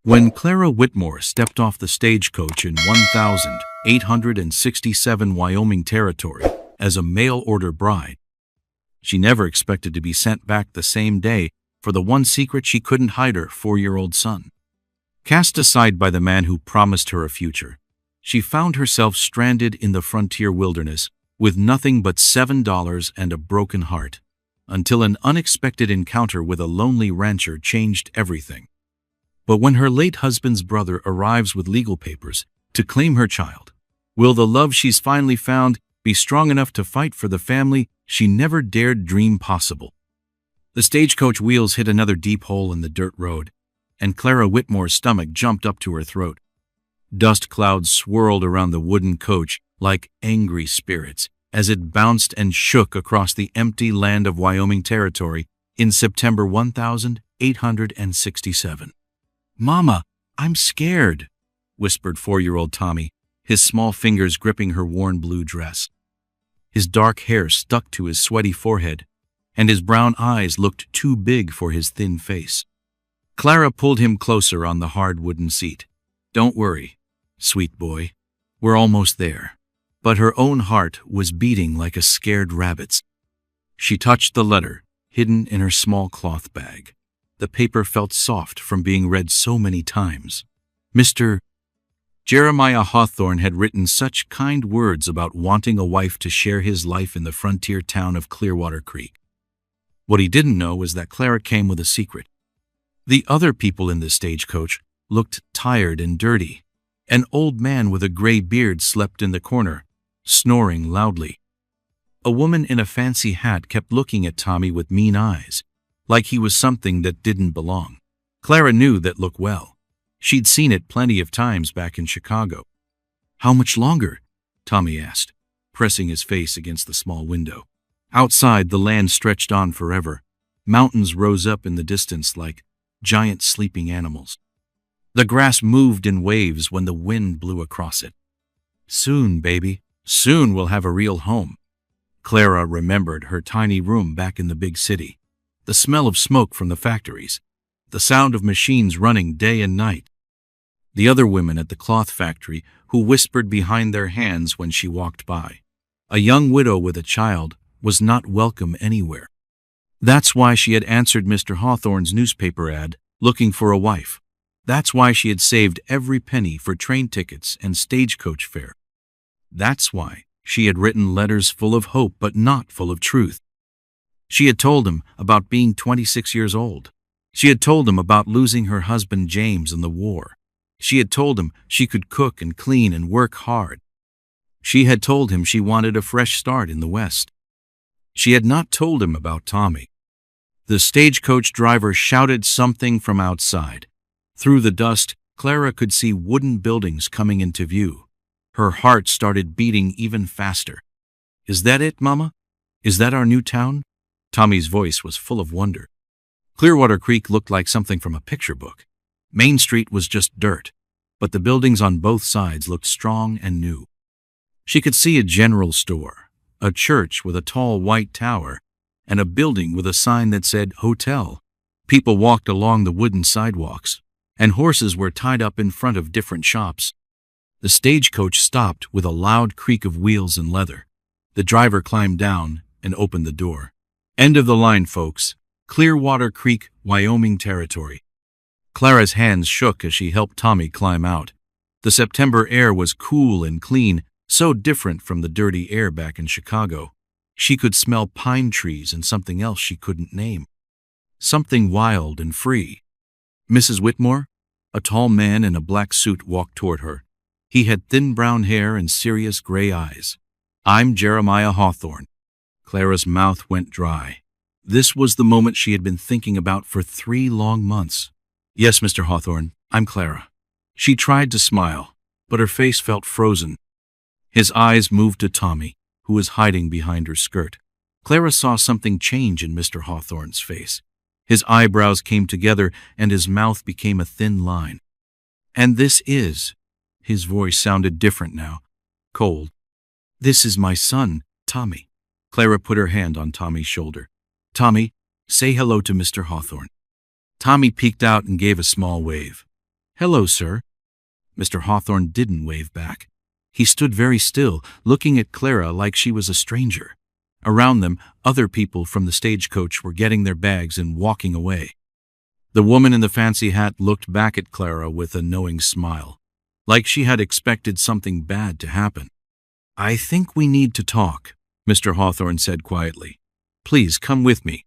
When Clara Whitmore stepped off the stagecoach in 1867 Wyoming Territory as a mail-order bride, she never expected to be sent back the same day for the one secret she couldn't hide her 4-year-old son. Cast aside by the man who promised her a future, she found herself stranded in the frontier wilderness with nothing but $7 and a broken heart, until an unexpected encounter with a lonely rancher changed everything. But when her late husband's brother arrives with legal papers to claim her child, will the love she's finally found be strong enough to fight for the family she never dared dream possible? The stagecoach wheels hit another deep hole in the dirt road, and Clara Whitmore's stomach jumped up to her throat. Dust clouds swirled around the wooden coach like angry spirits as it bounced and shook across the empty land of Wyoming Territory in September 1867. "Mama, I'm scared," whispered 4-year-old Tommy, his small fingers gripping her worn blue dress. His dark hair stuck to his sweaty forehead, and his brown eyes looked too big for his thin face. Clara pulled him closer on the hard wooden seat. "Don't worry, sweet boy. We're almost there." But her own heart was beating like a scared rabbit's. She touched the letter, hidden in her small cloth bag. The paper felt soft from being read so many times. Mr. Jeremiah Hawthorne had written such kind words about wanting a wife to share his life in the frontier town of Clearwater Creek. What he didn't know was that Clara came with a secret. The other people in the stagecoach looked tired and dirty. An old man with a gray beard slept in the corner, snoring loudly. A woman in a fancy hat kept looking at Tommy with mean eyes, like he was something that didn't belong. Clara knew that look well. She'd seen it plenty of times back in Chicago. "How much longer?" Tommy asked, pressing his face against the small window. Outside, the land stretched on forever. Mountains rose up in the distance like giant sleeping animals. The grass moved in waves when the wind blew across it. "Soon, baby, soon we'll have a real home." Clara remembered her tiny room back in the big city. The smell of smoke from the factories, the sound of machines running day and night. The other women at the cloth factory who whispered behind their hands when she walked by. A young widow with a child was not welcome anywhere. That's why she had answered Mr. Hawthorne's newspaper ad looking for a wife. That's why she had saved every penny for train tickets and stagecoach fare. That's why she had written letters full of hope but not full of truth. She had told him about being 26 years old. She had told him about losing her husband James in the war. She had told him she could cook and clean and work hard. She had told him she wanted a fresh start in the West. She had not told him about Tommy. The stagecoach driver shouted something from outside. Through the dust, Clara could see wooden buildings coming into view. Her heart started beating even faster. "Is that it, Mama? Is that our new town?" Tommy's voice was full of wonder. Clearwater Creek looked like something from a picture book. Main Street was just dirt, but the buildings on both sides looked strong and new. She could see a general store, a church with a tall white tower, and a building with a sign that said hotel. People walked along the wooden sidewalks, and horses were tied up in front of different shops. The stagecoach stopped with a loud creak of wheels and leather. The driver climbed down and opened the door. "End of the line, folks. Clearwater Creek, Wyoming Territory." Clara's hands shook as she helped Tommy climb out. The September air was cool and clean, so different from the dirty air back in Chicago. She could smell pine trees and something else she couldn't name. Something wild and free. "Mrs. Whitmore?" A tall man in a black suit walked toward her. He had thin brown hair and serious gray eyes. "I'm Jeremiah Hawthorne." Clara's mouth went dry. This was the moment she had been thinking about for 3 long months. "Yes, Mr. Hawthorne, I'm Clara." She tried to smile, but her face felt frozen. His eyes moved to Tommy, who was hiding behind her skirt. Clara saw something change in Mr. Hawthorne's face. His eyebrows came together and his mouth became a thin line. "And this is..." His voice sounded different now, cold. "This is my son, Tommy." Clara put her hand on Tommy's shoulder. "Tommy, say hello to Mr. Hawthorne." Tommy peeked out and gave a small wave. "Hello, sir." Mr. Hawthorne didn't wave back. He stood very still, looking at Clara like she was a stranger. Around them, other people from the stagecoach were getting their bags and walking away. The woman in the fancy hat looked back at Clara with a knowing smile, like she had expected something bad to happen. "I think we need to talk," Mr. Hawthorne said quietly. "Please come with me."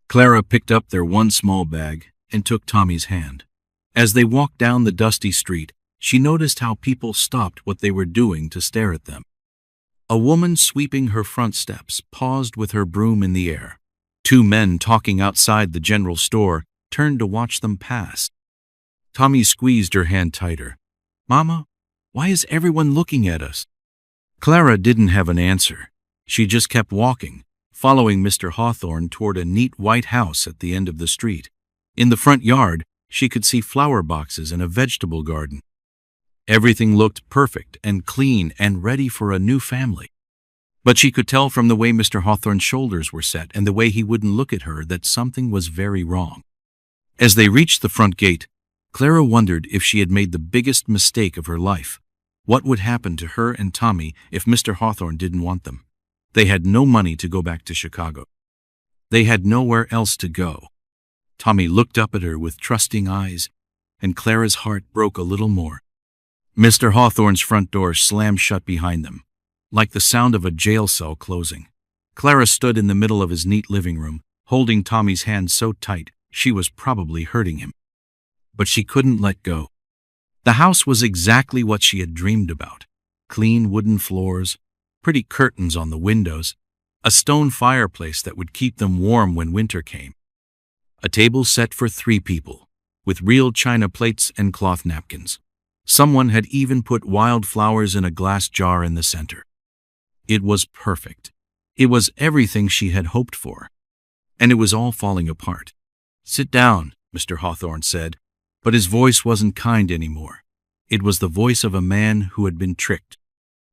Clara picked up their one small bag and took Tommy's hand. As they walked down the dusty street, she noticed how people stopped what they were doing to stare at them. A woman sweeping her front steps paused with her broom in the air. Two men talking outside the general store turned to watch them pass. Tommy squeezed her hand tighter. "Mama, why is everyone looking at us?" Clara didn't have an answer. She just kept walking, following Mr. Hawthorne toward a neat white house at the end of the street. In the front yard, she could see flower boxes and a vegetable garden. Everything looked perfect and clean and ready for a new family. But she could tell from the way Mr. Hawthorne's shoulders were set and the way he wouldn't look at her that something was very wrong. As they reached the front gate, Clara wondered if she had made the biggest mistake of her life. What would happen to her and Tommy if Mr. Hawthorne didn't want them? They had no money to go back to Chicago. They had nowhere else to go. Tommy looked up at her with trusting eyes, and Clara's heart broke a little more. Mr. Hawthorne's front door slammed shut behind them, like the sound of a jail cell closing. Clara stood in the middle of his neat living room, holding Tommy's hand so tight she was probably hurting him. But she couldn't let go. The house was exactly what she had dreamed about. Clean wooden floors, pretty curtains on the windows, a stone fireplace that would keep them warm when winter came. A table set for 3 people, with real china plates and cloth napkins. Someone had even put wild flowers in a glass jar in the center. It was perfect. It was everything she had hoped for. And it was all falling apart. "Sit down," Mr. Hawthorne said, but his voice wasn't kind anymore. It was the voice of a man who had been tricked.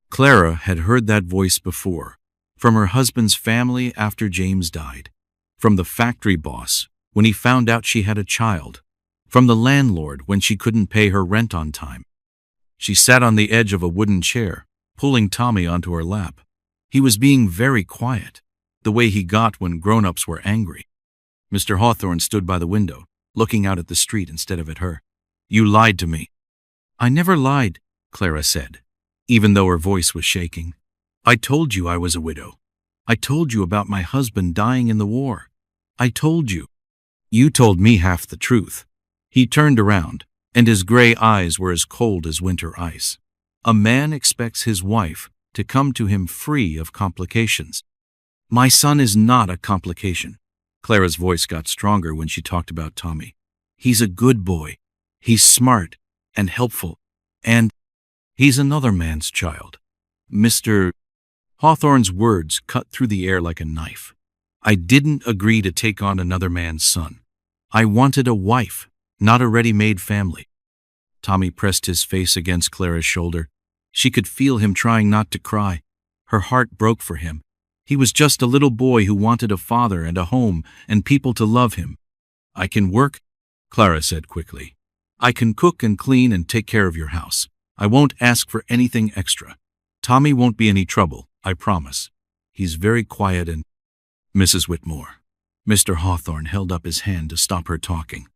Clara had heard that voice before, from her husband's family after James died, from the factory boss when he found out she had a child, from the landlord when she couldn't pay her rent on time. She sat on the edge of a wooden chair, pulling Tommy onto her lap. He was being very quiet, the way he got when grown-ups were angry. Mr. Hawthorne stood by the window, looking out at the street instead of at her. "You lied to me." "I never lied," Clara said, even though her voice was shaking. "I told you I was a widow. I told you about my husband dying in the war. I told you." "You told me half the truth." He turned around, and his gray eyes were as cold as winter ice. A man expects his wife to come to him free of complications. "My son is not a complication." Clara's voice got stronger when she talked about Tommy. "He's a good boy. He's smart and helpful, and he's another man's child." Mr. Hawthorne's words cut through the air like a knife. "I didn't agree to take on another man's son. I wanted a wife, not a ready-made family." Tommy pressed his face against Clara's shoulder. She could feel him trying not to cry. Her heart broke for him. He was just a little boy who wanted a father and a home and people to love him. "I can work," Clara said quickly. "I can cook and clean and take care of your house. I won't ask for anything extra. Tommy won't be any trouble, I promise. He's very quiet and—" "Mrs. Whitmore." Mr. Hawthorne held up his hand to stop her talking.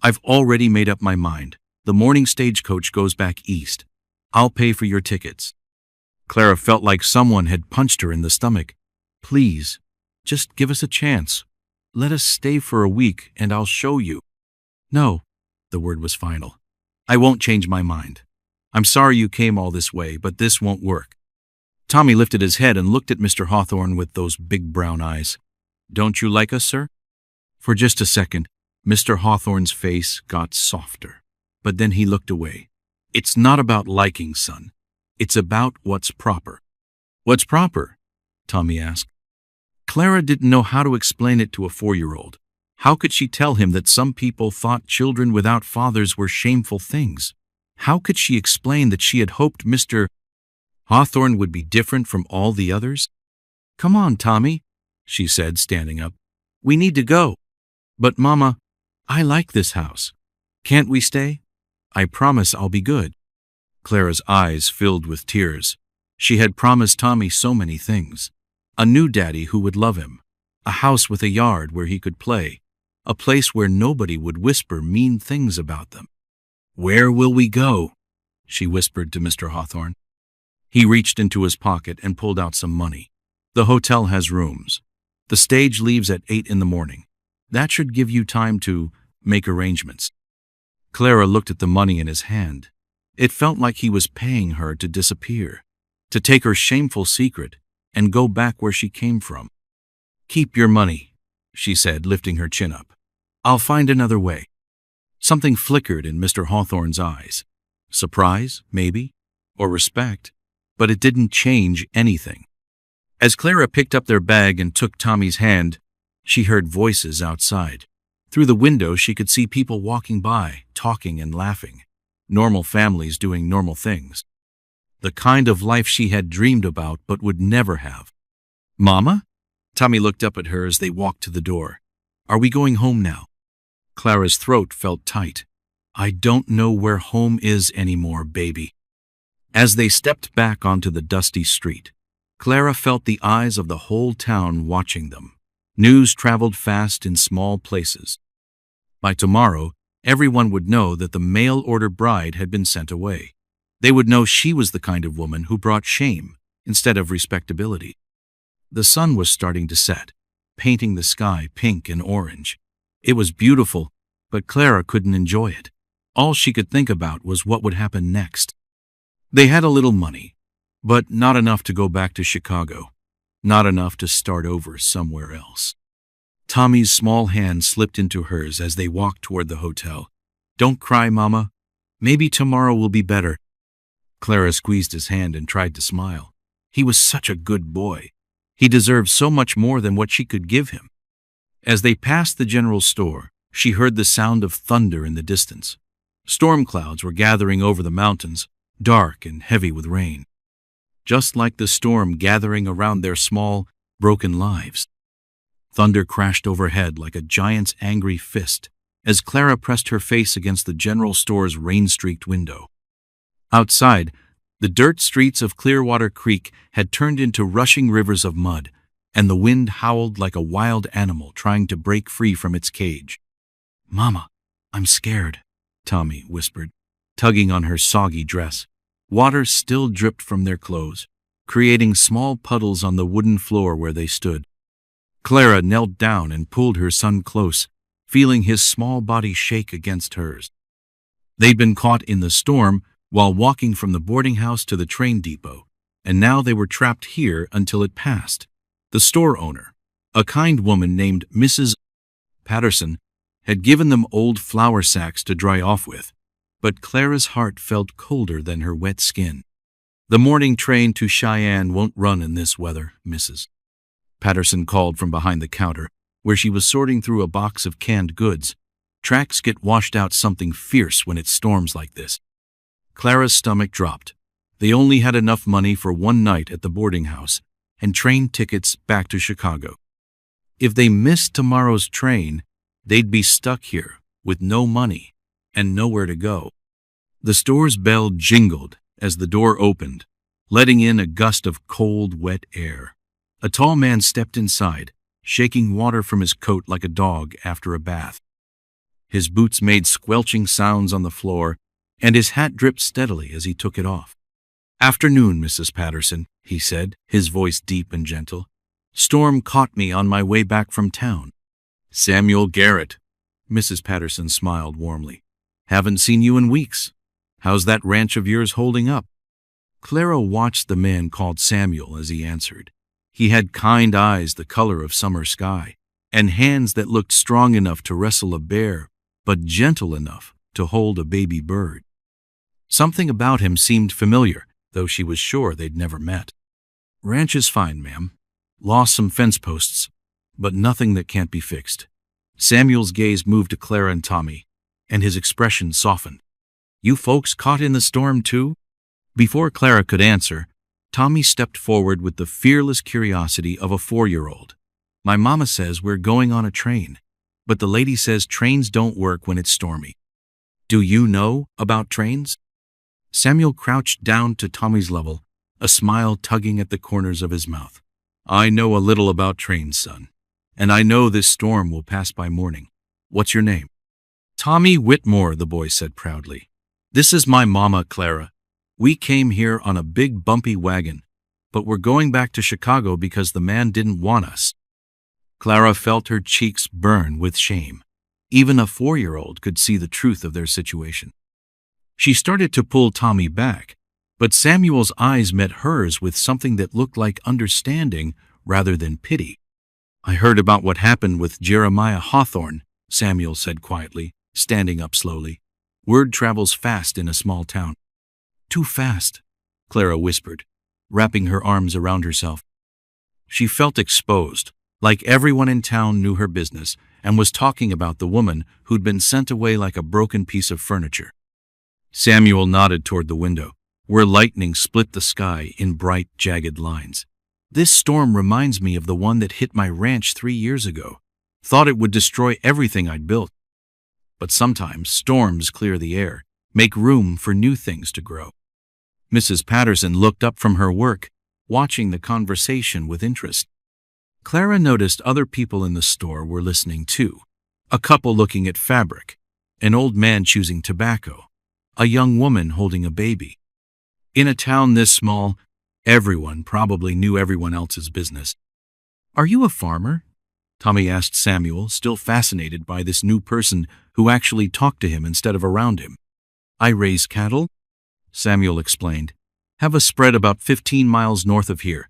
"I've already made up my mind. The morning stagecoach goes back east. I'll pay for your tickets." Clara felt like someone had punched her in the stomach. "Please, just give us a chance. Let us stay for a week and I'll show you." "No," the word was final. "I won't change my mind. I'm sorry you came all this way, but this won't work." Tommy lifted his head and looked at Mr. Hawthorne with those big brown eyes. "Don't you like us, sir?" For just a second, Mr. Hawthorne's face got softer, but then he looked away. "It's not about liking, son. It's about what's proper." "What's proper?" Tommy asked. Clara didn't know how to explain it to a 4-year-old. How could she tell him that some people thought children without fathers were shameful things? How could she explain that she had hoped Mr. Hawthorne would be different from all the others? "Come on, Tommy," she said, standing up. "We need to go." "But, Mama, I like this house. Can't we stay?" I promise I'll be good." Clara's eyes filled with tears. She had promised Tommy so many things. A new daddy who would love him, a house with a yard where he could play, a place where nobody would whisper mean things about them. "Where will we go?" she whispered to Mr. Hawthorne. He reached into his pocket and pulled out some money. "The hotel has rooms. The stage leaves at 8 in the morning. That should give you time to make arrangements." Clara looked at the money in his hand. It felt like he was paying her to disappear, to take her shameful secret and go back where she came from. "Keep your money," she said, lifting her chin up. "I'll find another way." Something flickered in Mr. Hawthorne's eyes. Surprise, maybe, or respect, but it didn't change anything. As Clara picked up their bag and took Tommy's hand, she heard voices outside. Through the window, she could see people walking by, talking and laughing. Normal families doing normal things. The kind of life she had dreamed about but would never have. "Mama?" Tommy looked up at her as they walked to the door. "Are we going home now?" Clara's throat felt tight. "I don't know where home is anymore, baby." As they stepped back onto the dusty street, Clara felt the eyes of the whole town watching them. News traveled fast in small places. By tomorrow, everyone would know that the mail-order bride had been sent away. They would know she was the kind of woman who brought shame instead of respectability. The sun was starting to set, painting the sky pink and orange. It was beautiful, but Clara couldn't enjoy it. All she could think about was what would happen next. They had a little money, but not enough to go back to Chicago, not enough to start over somewhere else. Tommy's small hand slipped into hers as they walked toward the hotel. "Don't cry, Mama. Maybe tomorrow will be better." Clara squeezed his hand and tried to smile. He was such a good boy. He deserved so much more than what she could give him. As they passed the general store, she heard the sound of thunder in the distance. Storm clouds were gathering over the mountains, dark and heavy with rain. Just like the storm gathering around their small, broken lives. Thunder crashed overhead like a giant's angry fist as Clara pressed her face against the general store's rain-streaked window. Outside, the dirt streets of Clearwater Creek had turned into rushing rivers of mud, and the wind howled like a wild animal trying to break free from its cage. "Mama, I'm scared," Tommy whispered, tugging on her soggy dress. Water still dripped from their clothes, creating small puddles on the wooden floor where they stood. Clara knelt down and pulled her son close, feeling his small body shake against hers. They'd been caught in the storm while walking from the boarding house to the train depot, and now they were trapped here until it passed. The store owner, a kind woman named Mrs. Patterson, had given them old flour sacks to dry off with, but Clara's heart felt colder than her wet skin. "The morning train to Cheyenne won't run in this weather, Mrs. Patterson called from behind the counter, where she was sorting through a box of canned goods. "Tracks get washed out something fierce when it storms like this." Clara's stomach dropped. They only had enough money for one night at the boarding house and train tickets back to Chicago. If they missed tomorrow's train, they'd be stuck here with no money and nowhere to go. The store's bell jingled as the door opened, letting in a gust of cold, wet air. A tall man stepped inside, shaking water from his coat like a dog after a bath. His boots made squelching sounds on the floor, and his hat dripped steadily as he took it off. "Afternoon, Mrs. Patterson," he said, his voice deep and gentle. "Storm caught me on my way back from town." "Samuel Garrett." Mrs. Patterson smiled warmly. "Haven't seen you in weeks. How's that ranch of yours holding up?" Clara watched the man called Samuel as he answered. He had kind eyes the color of summer sky, and hands that looked strong enough to wrestle a bear, but gentle enough to hold a baby bird. Something about him seemed familiar, though she was sure they'd never met. "Ranch is fine, ma'am. Lost some fence posts, but nothing that can't be fixed." Samuel's gaze moved to Clara and Tommy, and his expression softened. "You folks caught in the storm too?" Before Clara could answer, Tommy stepped forward with the fearless curiosity of a 4-year-old. "My mama says we're going on a train, but the lady says trains don't work when it's stormy." Do you know about trains? Samuel crouched down to Tommy's level, a smile tugging at the corners of his mouth. I know a little about trains, son. And I know this storm will pass by morning. What's your name? Tommy Whitmore, the boy said proudly. This is my mama, Clara. We came here on a big bumpy wagon, but we're going back to Chicago because the man didn't want us. Clara felt her cheeks burn with shame. Even a 4-year-old could see the truth of their situation. She started to pull Tommy back, but Samuel's eyes met hers with something that looked like understanding rather than pity. I heard about what happened with Jeremiah Hawthorne, Samuel said quietly, standing up slowly. Word travels fast in a small town. Too fast, Clara whispered, wrapping her arms around herself. She felt exposed, like everyone in town knew her business and was talking about the woman who'd been sent away like a broken piece of furniture. Samuel nodded toward the window, where lightning split the sky in bright, jagged lines. This storm reminds me of the one that hit my ranch 3 years ago. Thought it would destroy everything I'd built. But sometimes storms clear the air, make room for new things to grow. Mrs. Patterson looked up from her work, watching the conversation with interest. Clara noticed other people in the store were listening too. A couple looking at fabric, an old man choosing tobacco, a young woman holding a baby. In a town this small, everyone probably knew everyone else's business. Are you a farmer? Tommy asked Samuel, still fascinated by this new person who actually talked to him instead of around him. I raise cattle, Samuel explained. Have a spread about 15 miles north of here,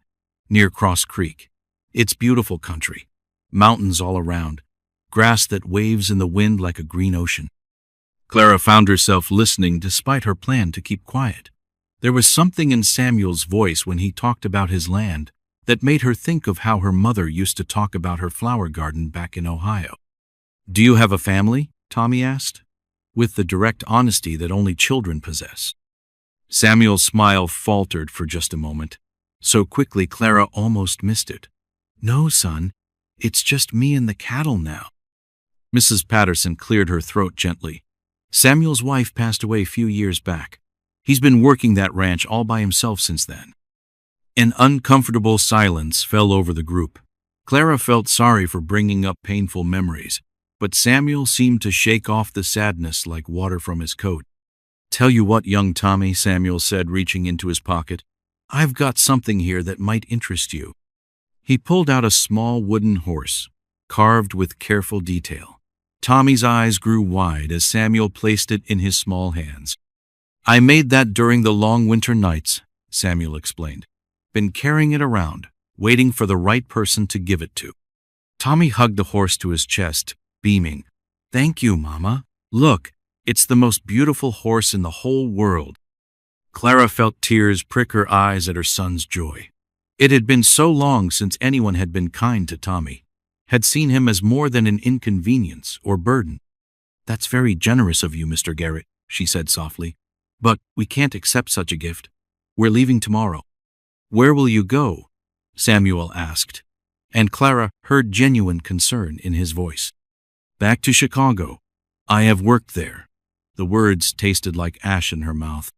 near Cross Creek. It's beautiful country, mountains all around, grass that waves in the wind like a green ocean. Clara found herself listening despite her plan to keep quiet. There was something in Samuel's voice when he talked about his land that made her think of how her mother used to talk about her flower garden back in Ohio. Do you have a family? Tommy asked, with the direct honesty that only children possess. Samuel's smile faltered for just a moment, so quickly Clara almost missed it. No, son, it's just me and the cattle now. Mrs. Patterson cleared her throat gently. Samuel's wife passed away a few years back. He's been working that ranch all by himself since then. An uncomfortable silence fell over the group. Clara felt sorry for bringing up painful memories, but Samuel seemed to shake off the sadness like water from his coat. Tell you what, young Tommy, Samuel said, reaching into his pocket. I've got something here that might interest you. He pulled out a small wooden horse, carved with careful detail. Tommy's eyes grew wide as Samuel placed it in his small hands. I made that during the long winter nights, Samuel explained. Been carrying it around, waiting for the right person to give it to. Tommy hugged the horse to his chest, beaming. Thank you, Mama. Look, it's the most beautiful horse in the whole world. Clara felt tears prick her eyes at her son's joy. It had been so long since anyone had been kind to Tommy, had seen him as more than an inconvenience or burden. That's very generous of you, Mr. Garrett, she said softly. But we can't accept such a gift. We're leaving tomorrow. Where will you go? Samuel asked, and Clara heard genuine concern in his voice. Back to Chicago. I have worked there. The words tasted like ash in her mouth.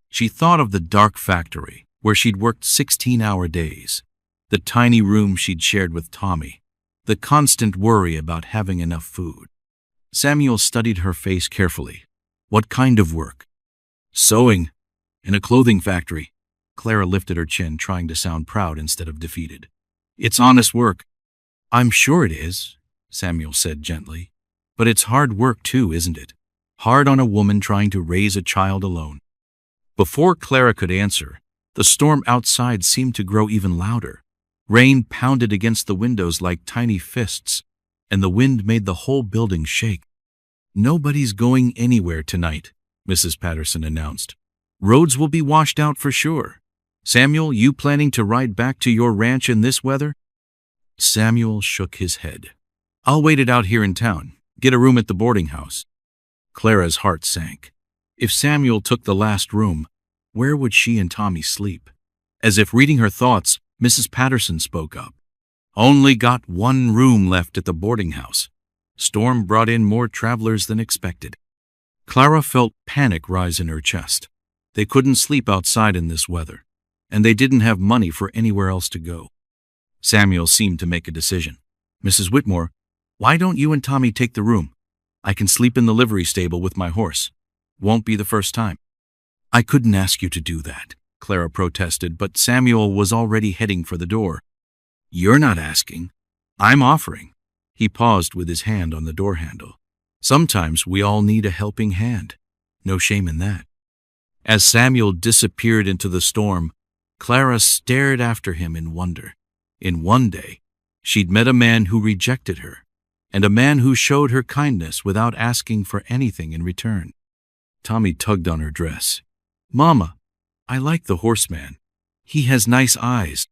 She thought of the dark factory, where she'd worked 16-hour days, the tiny room she'd shared with Tommy, the constant worry about having enough food. Samuel studied her face carefully. What kind of work? Sewing. In a clothing factory. Clara lifted her chin, trying to sound proud instead of defeated. It's honest work. I'm sure it is, Samuel said gently. But it's hard work too, isn't it? Hard on a woman trying to raise a child alone. Before Clara could answer, the storm outside seemed to grow even louder. Rain pounded against the windows like tiny fists, and the wind made the whole building shake. Nobody's going anywhere tonight, Mrs. Patterson announced. Roads will be washed out for sure. Samuel, you planning to ride back to your ranch in this weather? Samuel shook his head. I'll wait it out here in town. Get a room at the boarding house. Clara's heart sank. If Samuel took the last room, where would she and Tommy sleep? As if reading her thoughts, Mrs. Patterson spoke up. Only got one room left at the boarding house. Storm brought in more travelers than expected. Clara felt panic rise in her chest. They couldn't sleep outside in this weather, and they didn't have money for anywhere else to go. Samuel seemed to make a decision. "Mrs. Whitmore, why don't you and Tommy take the room? I can sleep in the livery stable with my horse. Won't be the first time." "I couldn't ask you to do that," Clara protested, but Samuel was already heading for the door. "You're not asking. I'm offering." He paused with his hand on the door handle. "Sometimes we all need a helping hand. No shame in that." As Samuel disappeared into the storm, Clara stared after him in wonder. In one day, she'd met a man who rejected her, and a man who showed her kindness without asking for anything in return. Tommy tugged on her dress. "Mama, I like the horseman. He has nice eyes."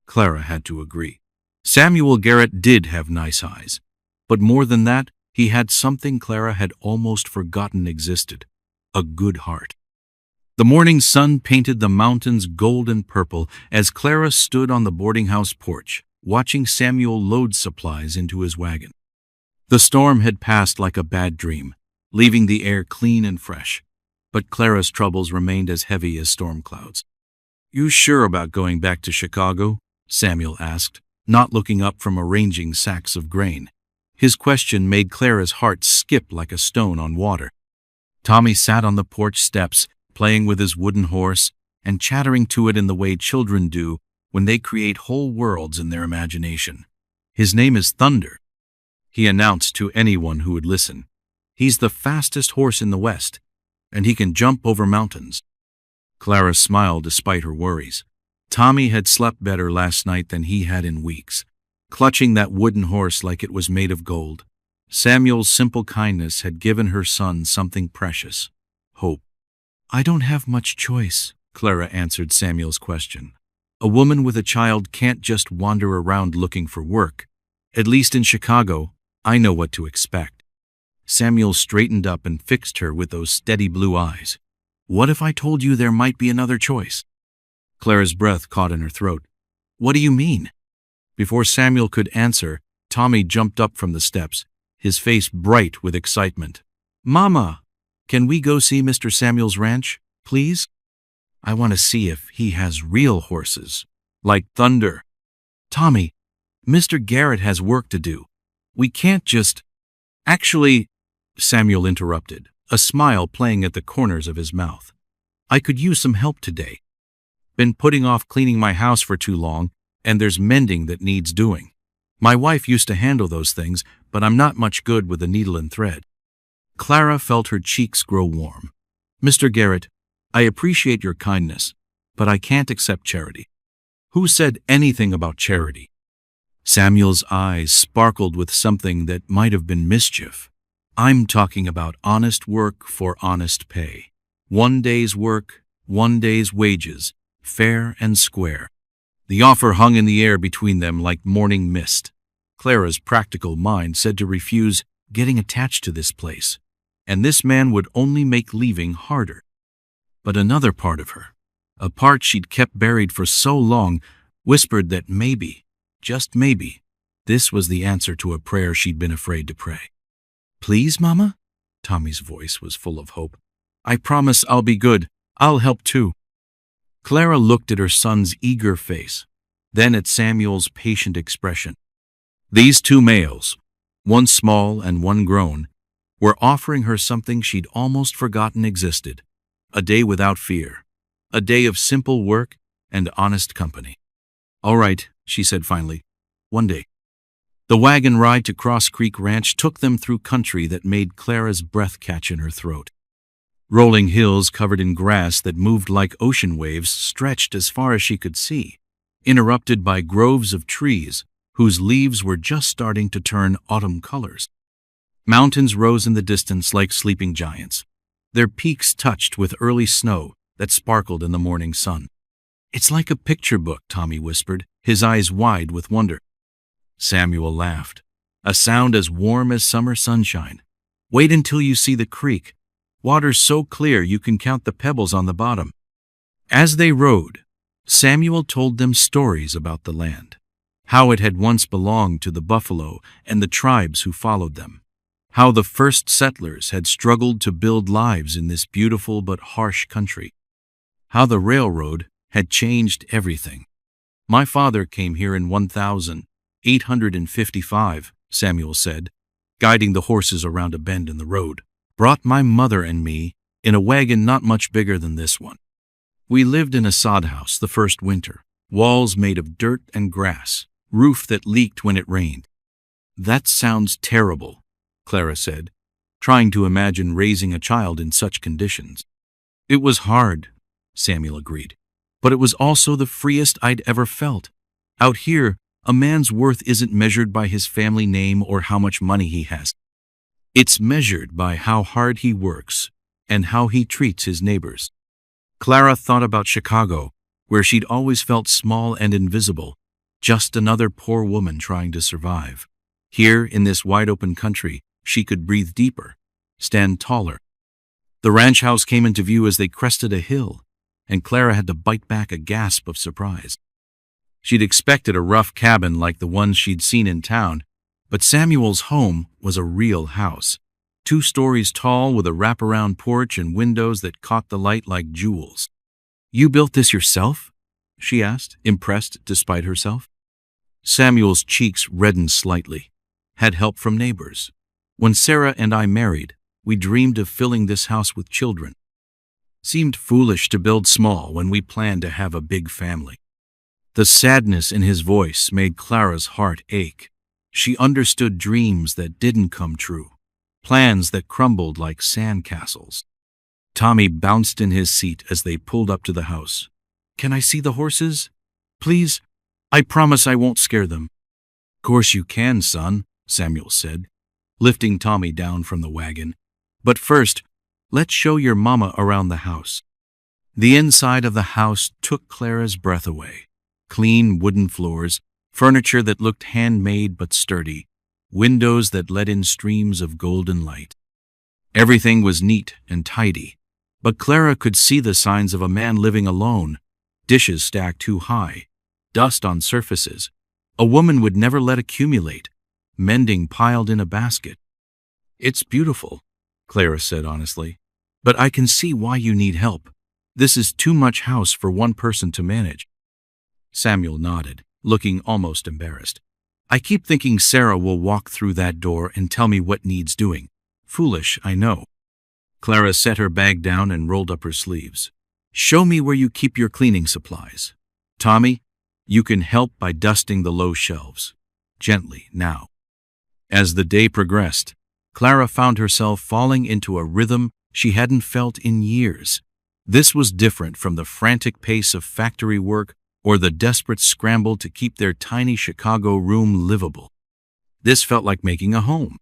Clara had to agree. Samuel Garrett did have nice eyes, but more than that, he had something Clara had almost forgotten existed: a good heart. The morning sun painted the mountains gold and purple as Clara stood on the boarding house porch, watching Samuel load supplies into his wagon. The storm had passed like a bad dream, leaving the air clean and fresh, but Clara's troubles remained as heavy as storm clouds. "You sure about going back to Chicago?" Samuel asked, not looking up from arranging sacks of grain. His question made Clara's heart skip like a stone on water. Tommy sat on the porch steps, playing with his wooden horse and chattering to it in the way children do when they create whole worlds in their imagination. "His name is Thunder," he announced to anyone who would listen. "He's the fastest horse in the West, and he can jump over mountains." Clara smiled despite her worries. Tommy had slept better last night than he had in weeks, clutching that wooden horse like it was made of gold. Samuel's simple kindness had given her son something precious: hope. "I don't have much choice," Clara answered Samuel's question. "A woman with a child can't just wander around looking for work. At least in Chicago, I know what to expect." Samuel straightened up and fixed her with those steady blue eyes. "What if I told you there might be another choice?" Clara's breath caught in her throat. "What do you mean?" Before Samuel could answer, Tommy jumped up from the steps, his face bright with excitement. "Mama, can we go see Mr. Samuel's ranch, please? I want to see if he has real horses, like Thunder." "Tommy, Mr. Garrett has work to do. We can't just—" "Actually," Samuel interrupted, a smile playing at the corners of his mouth, "I could use some help today. Been putting off cleaning my house for too long, and there's mending that needs doing. My wife used to handle those things, but I'm not much good with a needle and thread." Clara felt her cheeks grow warm. "Mr. Garrett, I appreciate your kindness, but I can't accept charity." "Who said anything about charity?" Samuel's eyes sparkled with something that might have been mischief. "I'm talking about honest work for honest pay. 1 day's work, 1 day's wages, fair and square." The offer hung in the air between them like morning mist. Clara's practical mind said to refuse getting attached to this place, and this man would only make leaving harder. But another part of her, a part she'd kept buried for so long, whispered that maybe, just maybe, this was the answer to a prayer she'd been afraid to pray. "Please, Mama?" Tommy's voice was full of hope. "I promise I'll be good. I'll help too." Clara looked at her son's eager face, then at Samuel's patient expression. These two males, one small and one grown, were offering her something she'd almost forgotten existed: a day without fear, a day of simple work and honest company. "All right," she said finally, "one day." The wagon ride to Cross Creek Ranch took them through country that made Clara's breath catch in her throat. Rolling hills covered in grass that moved like ocean waves stretched as far as she could see, interrupted by groves of trees whose leaves were just starting to turn autumn colors. Mountains rose in the distance like sleeping giants, their peaks touched with early snow that sparkled in the morning sun. "It's like a picture book," Tommy whispered, his eyes wide with wonder. Samuel laughed, a sound as warm as summer sunshine. "Wait until you see the creek. Water's so clear you can count the pebbles on the bottom." As they rode, Samuel told them stories about the land, how it had once belonged to the buffalo and the tribes who followed them, how the first settlers had struggled to build lives in this beautiful but harsh country, how the railroad had changed everything. "My father came here in 1855, Samuel said, guiding the horses around a bend in the road. "Brought my mother and me in a wagon not much bigger than this one. We lived in a sod house the first winter, walls made of dirt and grass, roof that leaked when it rained." "That sounds terrible," Clara said, trying to imagine raising a child in such conditions. "It was hard," Samuel agreed, "but it was also the freest I'd ever felt. Out here, a man's worth isn't measured by his family name or how much money he has. It's measured by how hard he works and how he treats his neighbors." Clara thought about Chicago, where she'd always felt small and invisible, just another poor woman trying to survive. Here, in this wide-open country, she could breathe deeper, stand taller. The ranch house came into view as they crested a hill, and Clara had to bite back a gasp of surprise. She'd expected a rough cabin like the ones she'd seen in town, but Samuel's home was a real house, 2 stories tall with a wraparound porch and windows that caught the light like jewels. "You built this yourself?" she asked, impressed despite herself. Samuel's cheeks reddened slightly. "Had help from neighbors. When Sarah and I married, we dreamed of filling this house with children. Seemed foolish to build small when we planned to have a big family." The sadness in his voice made Clara's heart ache. She understood dreams that didn't come true, plans that crumbled like sandcastles. Tommy bounced in his seat as they pulled up to the house. "Can I see the horses? Please? I promise I won't scare them." "Course you can, son," Samuel said, lifting Tommy down from the wagon. "But first, let's show your mama around the house." The inside of the house took Clara's breath away. Clean wooden floors, furniture that looked handmade but sturdy, windows that let in streams of golden light. Everything was neat and tidy, but Clara could see the signs of a man living alone, dishes stacked too high, dust on surfaces a woman would never let accumulate, mending piled in a basket. "It's beautiful," Clara said honestly, "but I can see why you need help. This is too much house for one person to manage." Samuel nodded, looking almost embarrassed. "I keep thinking Sarah will walk through that door and tell me what needs doing. Foolish, I know." Clara set her bag down and rolled up her sleeves. "Show me where you keep your cleaning supplies. Tommy, you can help by dusting the low shelves. Gently, now." As the day progressed, Clara found herself falling into a rhythm she hadn't felt in years. This was different from the frantic pace of factory work or the desperate scramble to keep their tiny Chicago room livable. This felt like making a home.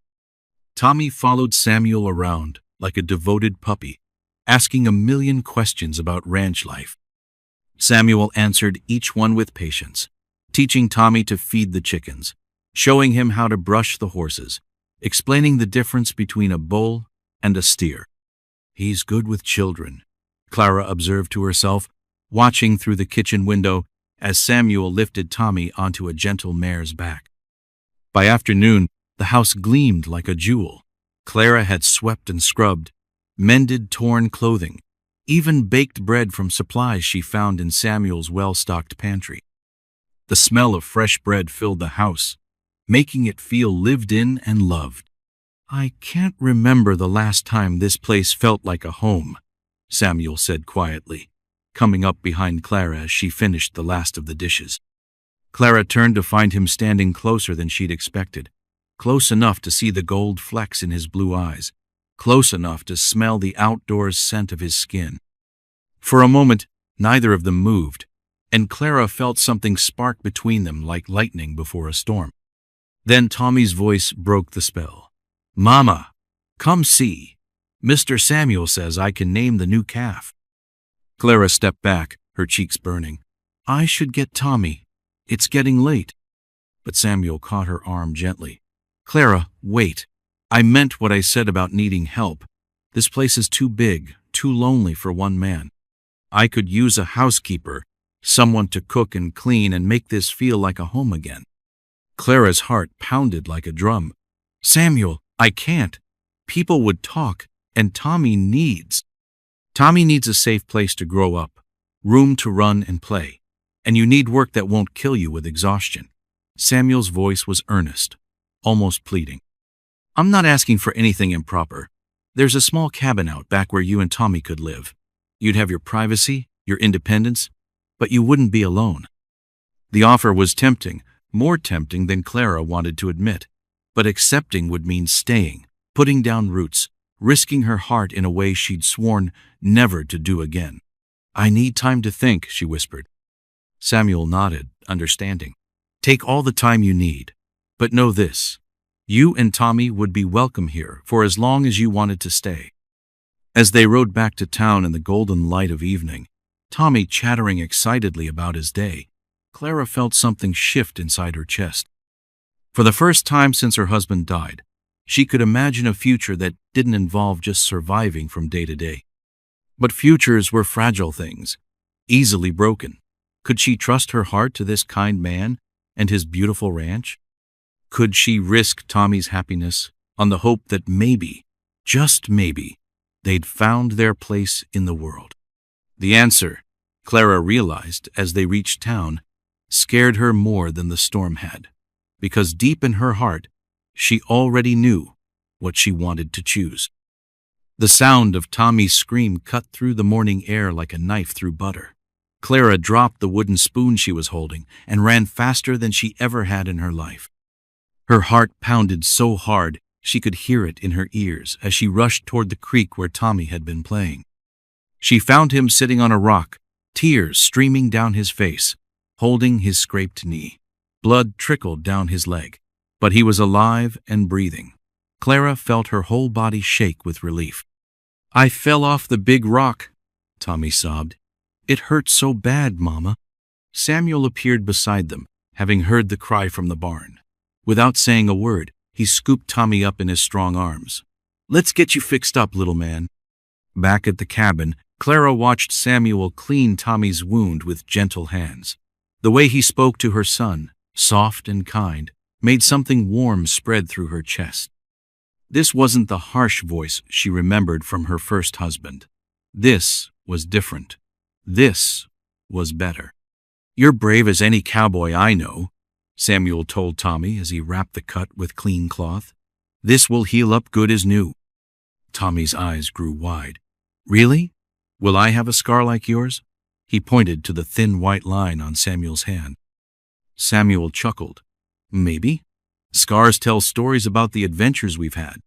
Tommy followed Samuel around like a devoted puppy, asking a million questions about ranch life. Samuel answered each one with patience, teaching Tommy to feed the chickens, showing him how to brush the horses, explaining the difference between a bull and a steer. "He's good with children," Clara observed to herself, watching through the kitchen window as Samuel lifted Tommy onto a gentle mare's back. By afternoon, the house gleamed like a jewel. Clara had swept and scrubbed, mended torn clothing, even baked bread from supplies she found in Samuel's well-stocked pantry. The smell of fresh bread filled the house, making it feel lived in and loved. "I can't remember the last time this place felt like a home," Samuel said quietly, coming up behind Clara as she finished the last of the dishes. Clara turned to find him standing closer than she'd expected, close enough to see the gold flecks in his blue eyes, close enough to smell the outdoors scent of his skin. For a moment, neither of them moved, and Clara felt something spark between them like lightning before a storm. Then Tommy's voice broke the spell. "Mama, come see. Mr. Samuel says I can name the new calf." Clara stepped back, her cheeks burning. "I should get Tommy. It's getting late." But Samuel caught her arm gently. "Clara, wait. I meant what I said about needing help. This place is too big, too lonely for one man. I could use a housekeeper, someone to cook and clean and make this feel like a home again." Clara's heart pounded like a drum. "Samuel, I can't. People would talk, and Tommy needs a safe place to grow up, room to run and play, and you need work that won't kill you with exhaustion. Samuel's voice was earnest, almost pleading. I'm not asking for anything improper. There's a small cabin out back where you and Tommy could live. You'd have your privacy, your independence, but you wouldn't be alone. The offer was tempting, more tempting than Clara wanted to admit, but accepting would mean staying, putting down roots, risking her heart in a way she'd sworn never to do again. I need time to think, she whispered. Samuel nodded, understanding. Take all the time you need, but know this. You and Tommy would be welcome here for as long as you wanted to stay. As they rode back to town in the golden light of evening, Tommy chattering excitedly about his day, Clara felt something shift inside her chest. For the first time since her husband died, she could imagine a future that didn't involve just surviving from day to day. But futures were fragile things, easily broken. Could she trust her heart to this kind man and his beautiful ranch? Could she risk Tommy's happiness on the hope that maybe, just maybe, they'd found their place in the world? The answer, Clara realized as they reached town, scared her more than the storm had, because deep in her heart, she already knew what she wanted to choose. The sound of Tommy's scream cut through the morning air like a knife through butter. Clara dropped the wooden spoon she was holding and ran faster than she ever had in her life. Her heart pounded so hard she could hear it in her ears as she rushed toward the creek where Tommy had been playing. She found him sitting on a rock, tears streaming down his face, holding his scraped knee. Blood trickled down his leg, but he was alive and breathing. Clara felt her whole body shake with relief. I fell off the big rock, Tommy sobbed. It hurt so bad, Mama. Samuel appeared beside them, having heard the cry from the barn. Without saying a word, he scooped Tommy up in his strong arms. Let's get you fixed up, little man. Back at the cabin, Clara watched Samuel clean Tommy's wound with gentle hands. The way he spoke to her son, soft and kind, made something warm spread through her chest. This wasn't the harsh voice she remembered from her first husband. This was different. This was better. You're brave as any cowboy I know, Samuel told Tommy as he wrapped the cut with clean cloth. This will heal up good as new. Tommy's eyes grew wide. Really? Will I have a scar like yours? He pointed to the thin white line on Samuel's hand. Samuel chuckled. Maybe. Scars tell stories about the adventures we've had.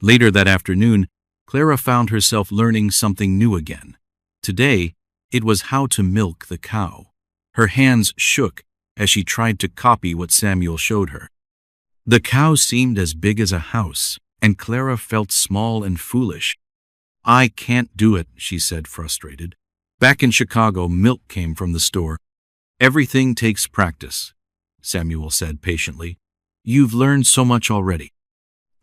Later that afternoon, Clara found herself learning something new again. Today, it was how to milk the cow. Her hands shook as she tried to copy what Samuel showed her. The cow seemed as big as a house, and Clara felt small and foolish. I can't do it, she said, frustrated. Back in Chicago, milk came from the store. Everything takes practice, Samuel said patiently. You've learned so much already.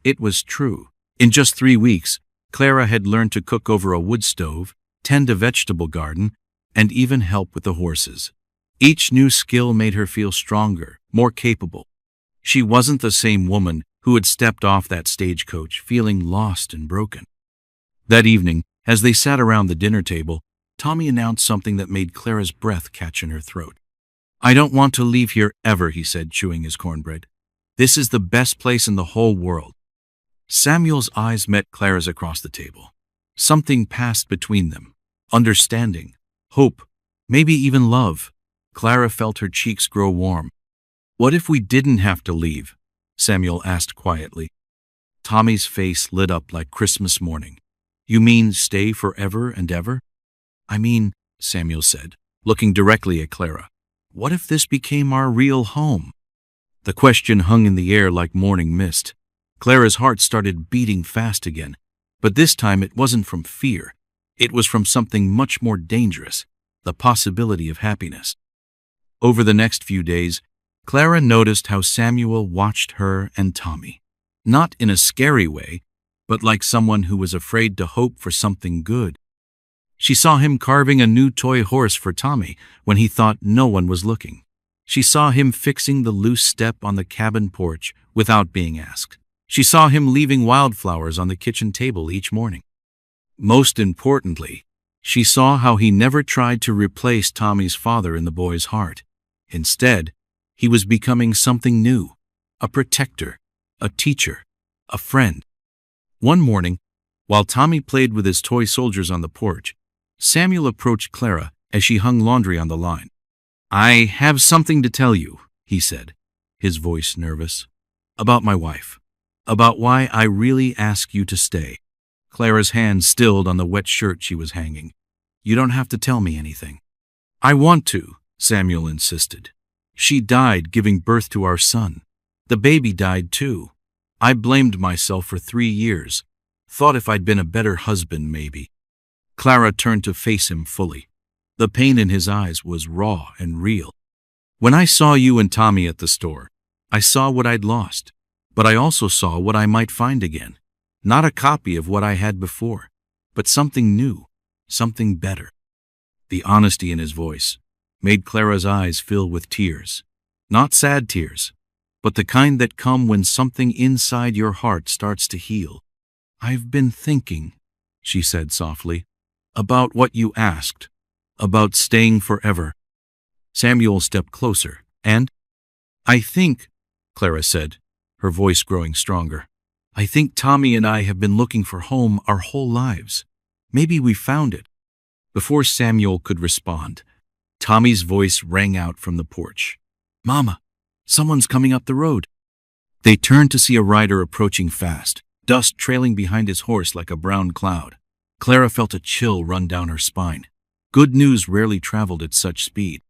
It was true. In just 3 weeks, Clara had learned to cook over a wood stove, tend a vegetable garden, and even help with the horses. Each new skill made her feel stronger, more capable. She wasn't the same woman who had stepped off that stagecoach feeling lost and broken. That evening, as they sat around the dinner table, Tommy announced something that made Clara's breath catch in her throat. I don't want to leave here ever, he said, chewing his cornbread. This is the best place in the whole world. Samuel's eyes met Clara's across the table. Something passed between them. Understanding, hope, maybe even love. Clara felt her cheeks grow warm. What if we didn't have to leave? Samuel asked quietly. Tommy's face lit up like Christmas morning. You mean stay forever and ever? I mean, Samuel said, looking directly at Clara, what if this became our real home? The question hung in the air like morning mist. Clara's heart started beating fast again, but this time it wasn't from fear. It was from something much more dangerous, the possibility of happiness. Over the next few days, Clara noticed how Samuel watched her and Tommy, not in a scary way, but like someone who was afraid to hope for something good. She saw him carving a new toy horse for Tommy when he thought no one was looking. She saw him fixing the loose step on the cabin porch without being asked. She saw him leaving wildflowers on the kitchen table each morning. Most importantly, she saw how he never tried to replace Tommy's father in the boy's heart. Instead, he was becoming something new, a protector, a teacher, a friend. One morning, while Tommy played with his toy soldiers on the porch, Samuel approached Clara as she hung laundry on the line. "I have something to tell you," he said, his voice nervous. "About my wife. About why I really ask you to stay." Clara's hand stilled on the wet shirt she was hanging. "You don't have to tell me anything." "I want to," Samuel insisted. "She died giving birth to our son. The baby died too. I blamed myself for 3 years. Thought if I'd been a better husband, maybe." Clara turned to face him fully. The pain in his eyes was raw and real. "When I saw you and Tommy at the store, I saw what I'd lost, but I also saw what I might find again. Not a copy of what I had before, but something new, something better." The honesty in his voice made Clara's eyes fill with tears. Not sad tears, but the kind that come when something inside your heart starts to heal. "I've been thinking," she said softly, "about what you asked, about staying forever." Samuel stepped closer, and, "I think," Clara said, her voice growing stronger, "I think Tommy and I have been looking for home our whole lives. Maybe we found it." Before Samuel could respond, Tommy's voice rang out from the porch. "Mama, someone's coming up the road." They turned to see a rider approaching fast, dust trailing behind his horse like a brown cloud. Clara felt a chill run down her spine. Good news rarely traveled at such speed.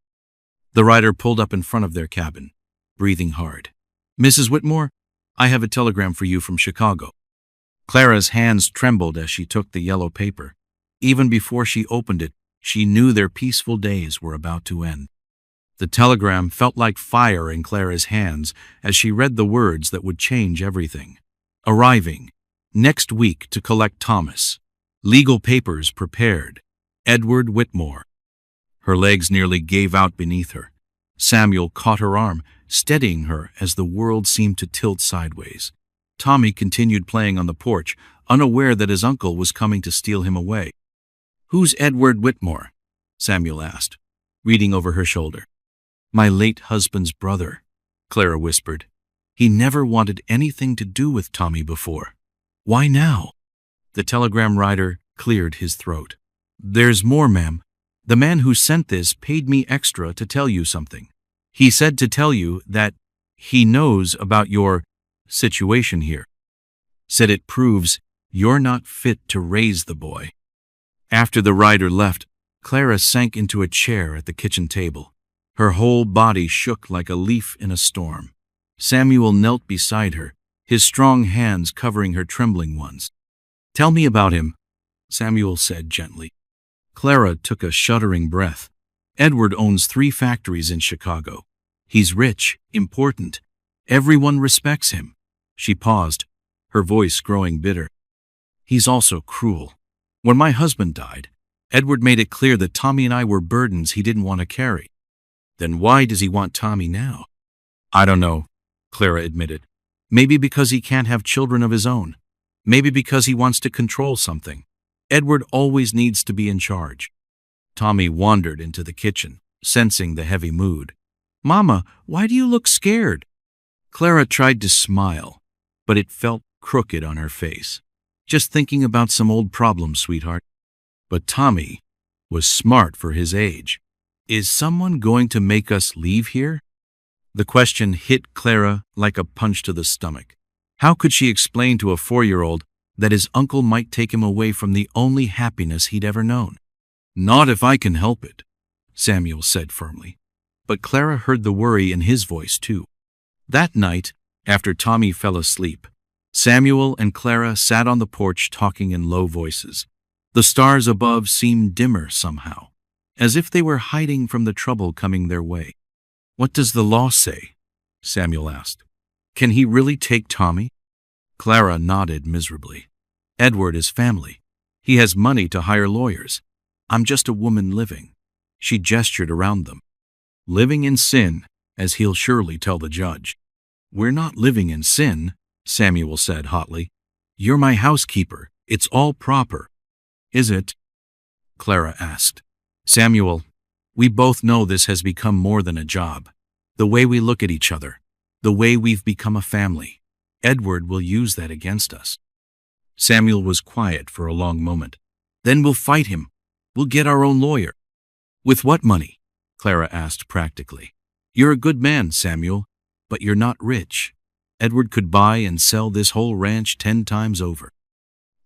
The rider pulled up in front of their cabin, breathing hard. "Mrs. Whitmore, I have a telegram for you from Chicago." Clara's hands trembled as she took the yellow paper. Even before she opened it, she knew their peaceful days were about to end. The telegram felt like fire in Clara's hands as she read the words that would change everything. "Arriving. Next week to collect Thomas. Legal papers prepared. Edward Whitmore." Her legs nearly gave out beneath her. Samuel caught her arm, steadying her as the world seemed to tilt sideways. Tommy continued playing on the porch, unaware that his uncle was coming to steal him away. "Who's Edward Whitmore?" Samuel asked, reading over her shoulder. "My late husband's brother," Clara whispered. "He never wanted anything to do with Tommy before. Why now?" The telegram rider cleared his throat. "There's more, ma'am. The man who sent this paid me extra to tell you something. He said to tell you that he knows about your situation here. Said it proves you're not fit to raise the boy." After the rider left, Clara sank into a chair at the kitchen table. Her whole body shook like a leaf in a storm. Samuel knelt beside her, his strong hands covering her trembling ones. "Tell me about him," Samuel said gently. Clara took a shuddering breath. "Edward owns 3 factories in Chicago. He's rich, important. Everyone respects him." She paused, her voice growing bitter. "He's also cruel. When my husband died, Edward made it clear that Tommy and I were burdens he didn't want to carry. Then why does he want Tommy now?" "I don't know," Clara admitted. "Maybe because he can't have children of his own. Maybe because he wants to control something. Edward always needs to be in charge." Tommy wandered into the kitchen, sensing the heavy mood. "Mama, why do you look scared?" Clara tried to smile, but it felt crooked on her face. "Just thinking about some old problems, sweetheart." But Tommy was smart for his age. "Is someone going to make us leave here?" The question hit Clara like a punch to the stomach. How could she explain to a 4-year-old that his uncle might take him away from the only happiness he'd ever known? "Not if I can help it," Samuel said firmly. But Clara heard the worry in his voice too. That night, after Tommy fell asleep, Samuel and Clara sat on the porch talking in low voices. The stars above seemed dimmer somehow, as if they were hiding from the trouble coming their way. "What does the law say?" Samuel asked. "Can he really take Tommy?" Clara nodded miserably. "Edward is family. He has money to hire lawyers. I'm just a woman living." She gestured around them. "Living in sin, as he'll surely tell the judge." "We're not living in sin," Samuel said hotly. "You're my housekeeper. It's all proper." "Is it?" Clara asked. "Samuel, we both know this has become more than a job. The way we look at each other, the way we've become a family. Edward will use that against us." Samuel was quiet for a long moment. "Then we'll fight him. We'll get our own lawyer." "With what money?" Clara asked practically. "You're a good man, Samuel, but you're not rich. Edward could buy and sell this whole ranch 10 times over."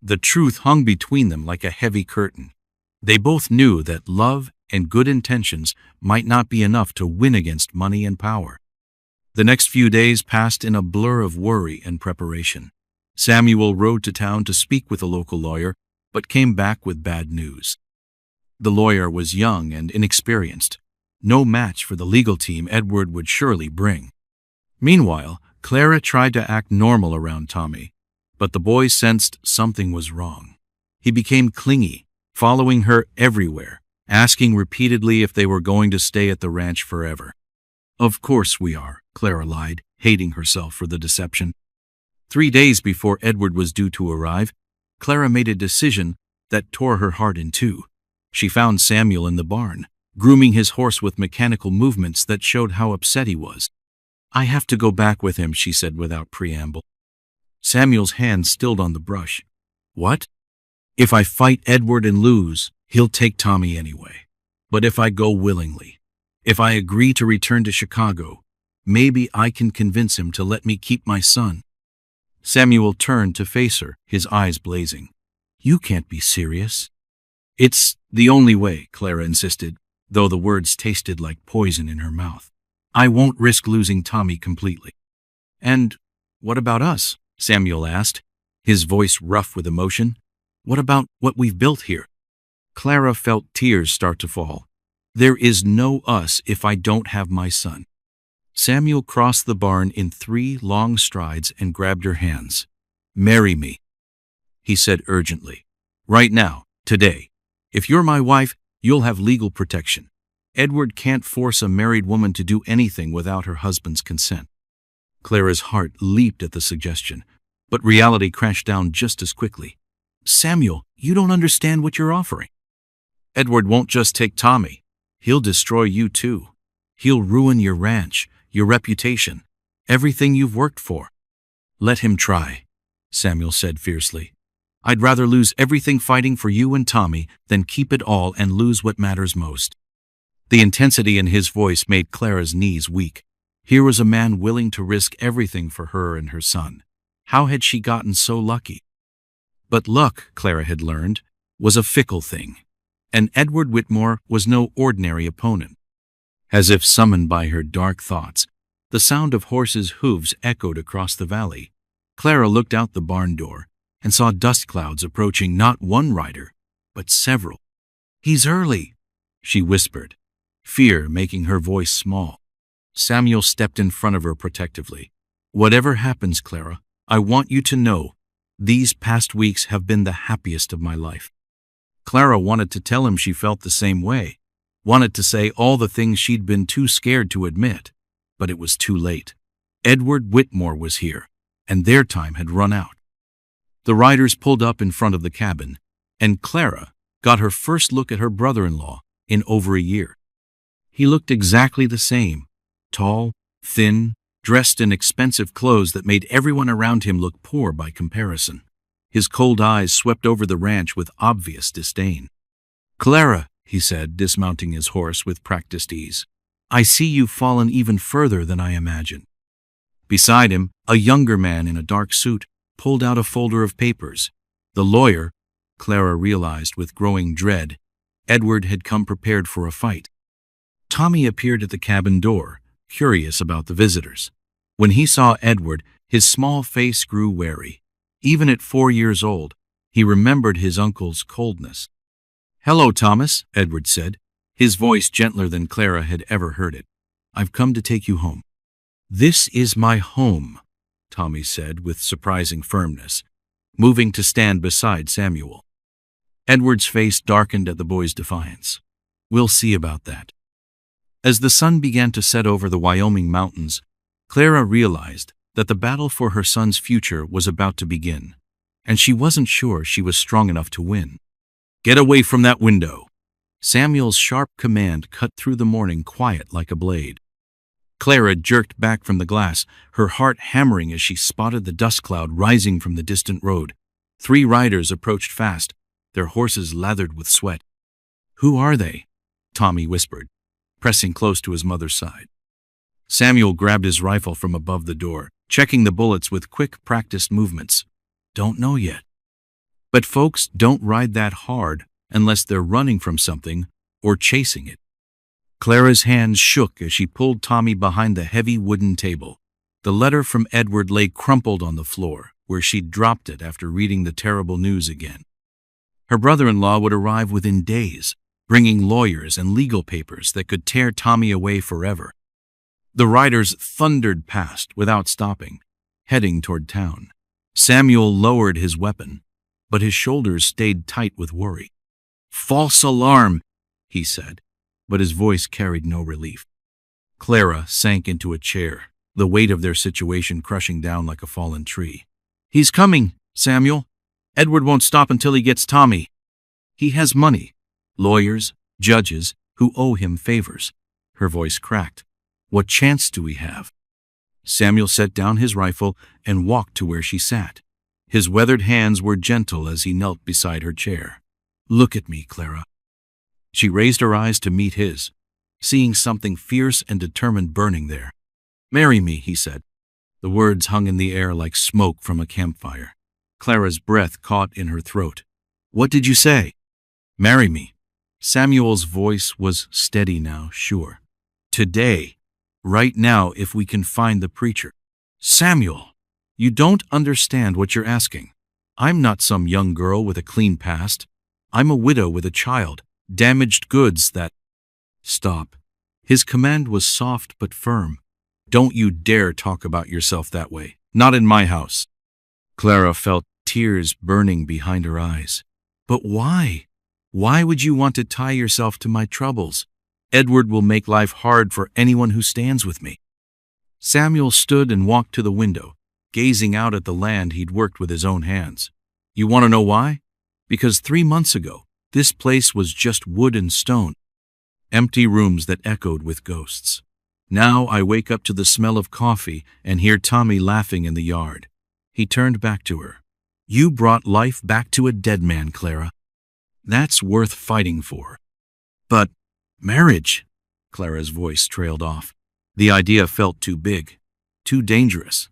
The truth hung between them like a heavy curtain. They both knew that love and good intentions might not be enough to win against money and power. The next few days passed in a blur of worry and preparation. Samuel rode to town to speak with a local lawyer, but came back with bad news. The lawyer was young and inexperienced, no match for the legal team Edward would surely bring. Meanwhile, Clara tried to act normal around Tommy, but the boy sensed something was wrong. He became clingy, following her everywhere, asking repeatedly if they were going to stay at the ranch forever. "Of course we are," Clara lied, hating herself for the deception. 3 days before Edward was due to arrive, Clara made a decision that tore her heart in two. She found Samuel in the barn, grooming his horse with mechanical movements that showed how upset he was. "I have to go back with him," she said without preamble. Samuel's hand stilled on the brush. "What?" "If I fight Edward and lose, he'll take Tommy anyway. But if I go willingly, if I agree to return to Chicago, maybe I can convince him to let me keep my son." Samuel turned to face her, his eyes blazing. "You can't be serious." "It's the only way," Clara insisted, though the words tasted like poison in her mouth. "I won't risk losing Tommy completely." "And what about us?" Samuel asked, his voice rough with emotion. "What about what we've built here?" Clara felt tears start to fall. "There is no us if I don't have my son." Samuel crossed the barn in 3 long strides and grabbed her hands. "Marry me," he said urgently. "Right now, today. If you're my wife, you'll have legal protection. Edward can't force a married woman to do anything without her husband's consent." Clara's heart leaped at the suggestion, but reality crashed down just as quickly. "Samuel, you don't understand what you're offering. Edward won't just take Tommy. He'll destroy you too. He'll ruin your ranch, your reputation, everything you've worked for." "Let him try," Samuel said fiercely. "I'd rather lose everything fighting for you and Tommy than keep it all and lose what matters most." The intensity in his voice made Clara's knees weak. Here was a man willing to risk everything for her and her son. How had she gotten so lucky? But luck, Clara had learned, was a fickle thing, and Edward Whitmore was no ordinary opponent. As if summoned by her dark thoughts, the sound of horses' hooves echoed across the valley. Clara looked out the barn door and saw dust clouds approaching not one rider, but several. "He's early," she whispered, fear making her voice small. Samuel stepped in front of her protectively. "Whatever happens, Clara, I want you to know, these past weeks have been the happiest of my life." Clara wanted to tell him she felt the same way, wanted to say all the things she'd been too scared to admit, but it was too late. Edward Whitmore was here, and their time had run out. The riders pulled up in front of the cabin, and Clara got her first look at her brother-in-law in over a year. He looked exactly the same, tall, thin, dressed in expensive clothes that made everyone around him look poor by comparison. His cold eyes swept over the ranch with obvious disdain. "Clara," he said, dismounting his horse with practiced ease, "I see you've fallen even further than I imagined." Beside him, a younger man in a dark suit pulled out a folder of papers. The lawyer, Clara realized with growing dread, Edward had come prepared for a fight. Tommy appeared at the cabin door, curious about the visitors. When he saw Edward, his small face grew wary. Even at 4 years old, he remembered his uncle's coldness. "Hello, Thomas," Edward said, his voice gentler than Clara had ever heard it. "I've come to take you home." "This is my home," Tommy said with surprising firmness, moving to stand beside Samuel. Edward's face darkened at the boy's defiance. "We'll see about that." As the sun began to set over the Wyoming mountains, Clara realized that the battle for her son's future was about to begin, and she wasn't sure she was strong enough to win. "Get away from that window!" Samuel's sharp command cut through the morning quiet like a blade. Clara jerked back from the glass, her heart hammering as she spotted the dust cloud rising from the distant road. 3 riders approached fast, their horses lathered with sweat. "Who are they?" Tommy whispered, pressing close to his mother's side. Samuel grabbed his rifle from above the door, checking the bullets with quick, practiced movements. "Don't know yet. But folks don't ride that hard unless they're running from something or chasing it." Clara's hands shook as she pulled Tommy behind the heavy wooden table. The letter from Edward lay crumpled on the floor, where she'd dropped it after reading the terrible news again. Her brother-in-law would arrive within days, bringing lawyers and legal papers that could tear Tommy away forever. The riders thundered past without stopping, heading toward town. Samuel lowered his weapon, but his shoulders stayed tight with worry. "False alarm," he said, but his voice carried no relief. Clara sank into a chair, the weight of their situation crushing down like a fallen tree. "He's coming, Samuel. Edward won't stop until he gets Tommy. He has money, lawyers, judges who owe him favors." Her voice cracked. "What chance do we have?" Samuel set down his rifle and walked to where she sat. His weathered hands were gentle as he knelt beside her chair. "Look at me, Clara." She raised her eyes to meet his, seeing something fierce and determined burning there. "Marry me," he said. The words hung in the air like smoke from a campfire. Clara's breath caught in her throat. "What did you say?" "Marry me." Samuel's voice was steady now, sure. "Today. Right now, if we can find the preacher." "Samuel, you don't understand what you're asking. I'm not some young girl with a clean past. I'm a widow with a child, damaged goods that—" "Stop." His command was soft but firm. "Don't you dare talk about yourself that way. Not in my house." Clara felt tears burning behind her eyes. "But why? Why would you want to tie yourself to my troubles? Edward will make life hard for anyone who stands with me." Samuel stood and walked to the window, gazing out at the land he'd worked with his own hands. "You want to know why? Because 3 months ago, this place was just wood and stone. Empty rooms that echoed with ghosts. Now I wake up to the smell of coffee and hear Tommy laughing in the yard." He turned back to her. "You brought life back to a dead man, Clara. That's worth fighting for." "But marriage," Clara's voice trailed off. "The idea felt too big, too dangerous.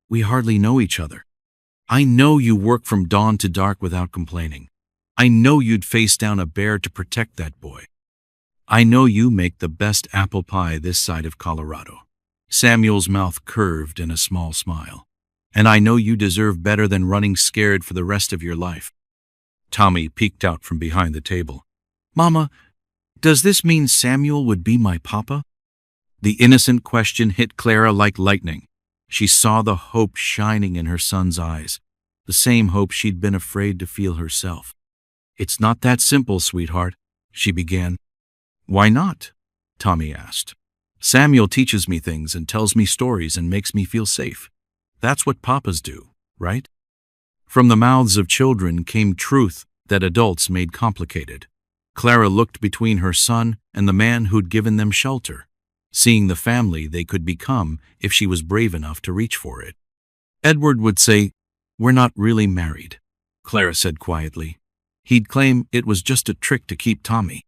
We hardly know each other. I know you work from dawn to dark without complaining. I know you'd face down a bear to protect that boy. I know you make the best apple pie this side of Colorado." Samuel's mouth curved in a small smile. "And I know you deserve better than running scared for the rest of your life." Tommy peeked out from behind the table. "Mama, does this mean Samuel would be my papa?" The innocent question hit Clara like lightning. She saw the hope shining in her son's eyes, the same hope she'd been afraid to feel herself. "It's not that simple, sweetheart," she began. "Why not?" Tommy asked. "Samuel teaches me things and tells me stories and makes me feel safe. That's what papas do, right?" From the mouths of children came truth that adults made complicated. Clara looked between her son and the man who'd given them shelter, seeing the family they could become if she was brave enough to reach for it. "Edward would say, 'We're not really married,'" Clara said quietly. "He'd claim it was just a trick to keep Tommy."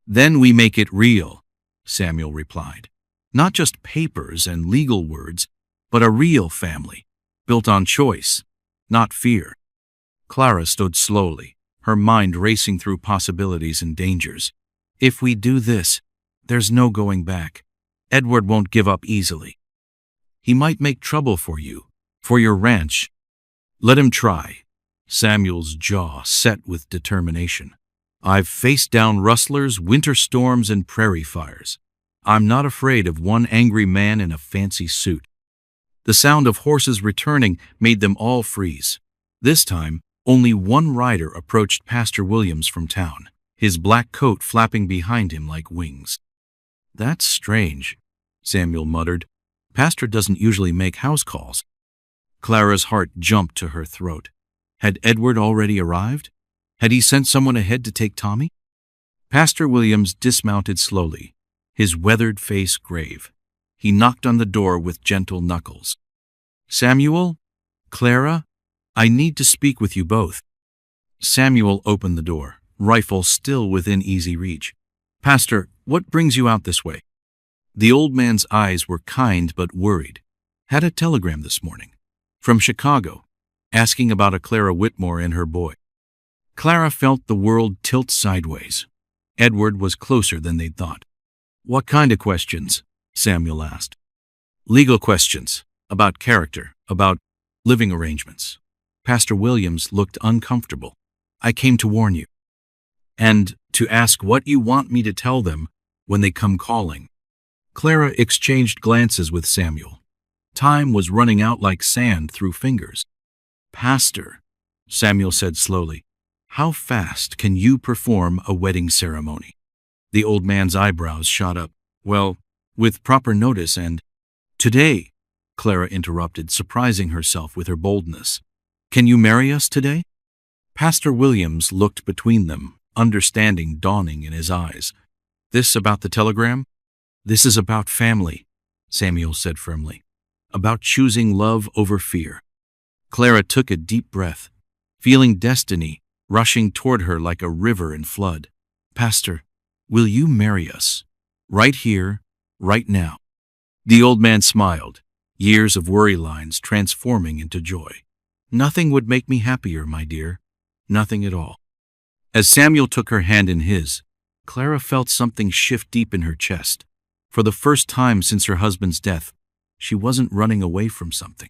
"Then we make it real," Samuel replied. "Not just papers and legal words, but a real family, built on choice, not fear." Clara stood slowly, her mind racing through possibilities and dangers. "If we do this, there's no going back. Edward won't give up easily. He might make trouble for you, for your ranch." "Let him try." Samuel's jaw set with determination. "I've faced down rustlers, winter storms, and prairie fires. I'm not afraid of one angry man in a fancy suit." The sound of horses returning made them all freeze. This time, only one rider approached Pastor Williams from town, his black coat flapping behind him like wings. "That's strange," Samuel muttered. "Pastor doesn't usually make house calls." Clara's heart jumped to her throat. Had Edward already arrived? Had he sent someone ahead to take Tommy? Pastor Williams dismounted slowly, his weathered face grave. He knocked on the door with gentle knuckles. "Samuel? Clara? I need to speak with you both." Samuel opened the door, rifle still within easy reach. "Pastor, what brings you out this way?" The old man's eyes were kind but worried. "Had a telegram this morning. From Chicago, asking about a Clara Whitmore and her boy." Clara felt the world tilt sideways. Edward was closer than they'd thought. "What kind of questions?" Samuel asked. "Legal questions, about character, about living arrangements." Pastor Williams looked uncomfortable. "I came to warn you. And to ask what you want me to tell them when they come calling." Clara exchanged glances with Samuel. Time was running out like sand through fingers. "Pastor," Samuel said slowly, "how fast can you perform a wedding ceremony?" The old man's eyebrows shot up. "Well, with proper notice and—" "Today," Clara interrupted, surprising herself with her boldness. "Can you marry us today?" Pastor Williams looked between them, understanding dawning in his eyes. "This about the telegram?" "This is about family," Samuel said firmly. "About choosing love over fear." Clara took a deep breath, feeling destiny rushing toward her like a river in flood. "Pastor, will you marry us? Right here, right now?" The old man smiled, years of worry lines transforming into joy. "Nothing would make me happier, my dear. Nothing at all." As Samuel took her hand in his, Clara felt something shift deep in her chest. For the first time since her husband's death, she wasn't running away from something.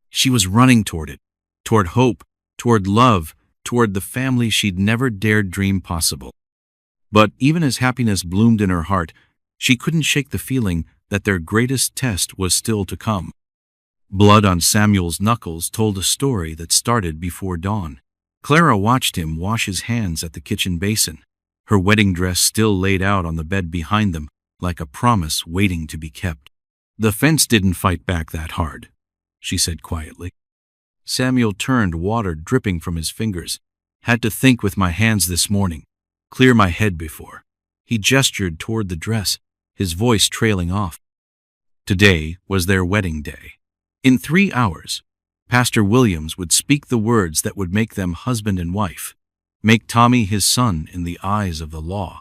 She was running toward it, toward hope, toward love, toward the family she'd never dared dream possible. But even as happiness bloomed in her heart, she couldn't shake the feeling that their greatest test was still to come. Blood on Samuel's knuckles told a story that started before dawn. Clara watched him wash his hands at the kitchen basin, her wedding dress still laid out on the bed behind them, like a promise waiting to be kept. "The fence didn't fight back that hard," she said quietly. Samuel turned, water dripping from his fingers. "Had to think with my hands this morning, clear my head before." He gestured toward the dress, his voice trailing off. Today was their wedding day. In 3 hours, Pastor Williams would speak the words that would make them husband and wife, make Tommy his son in the eyes of the law.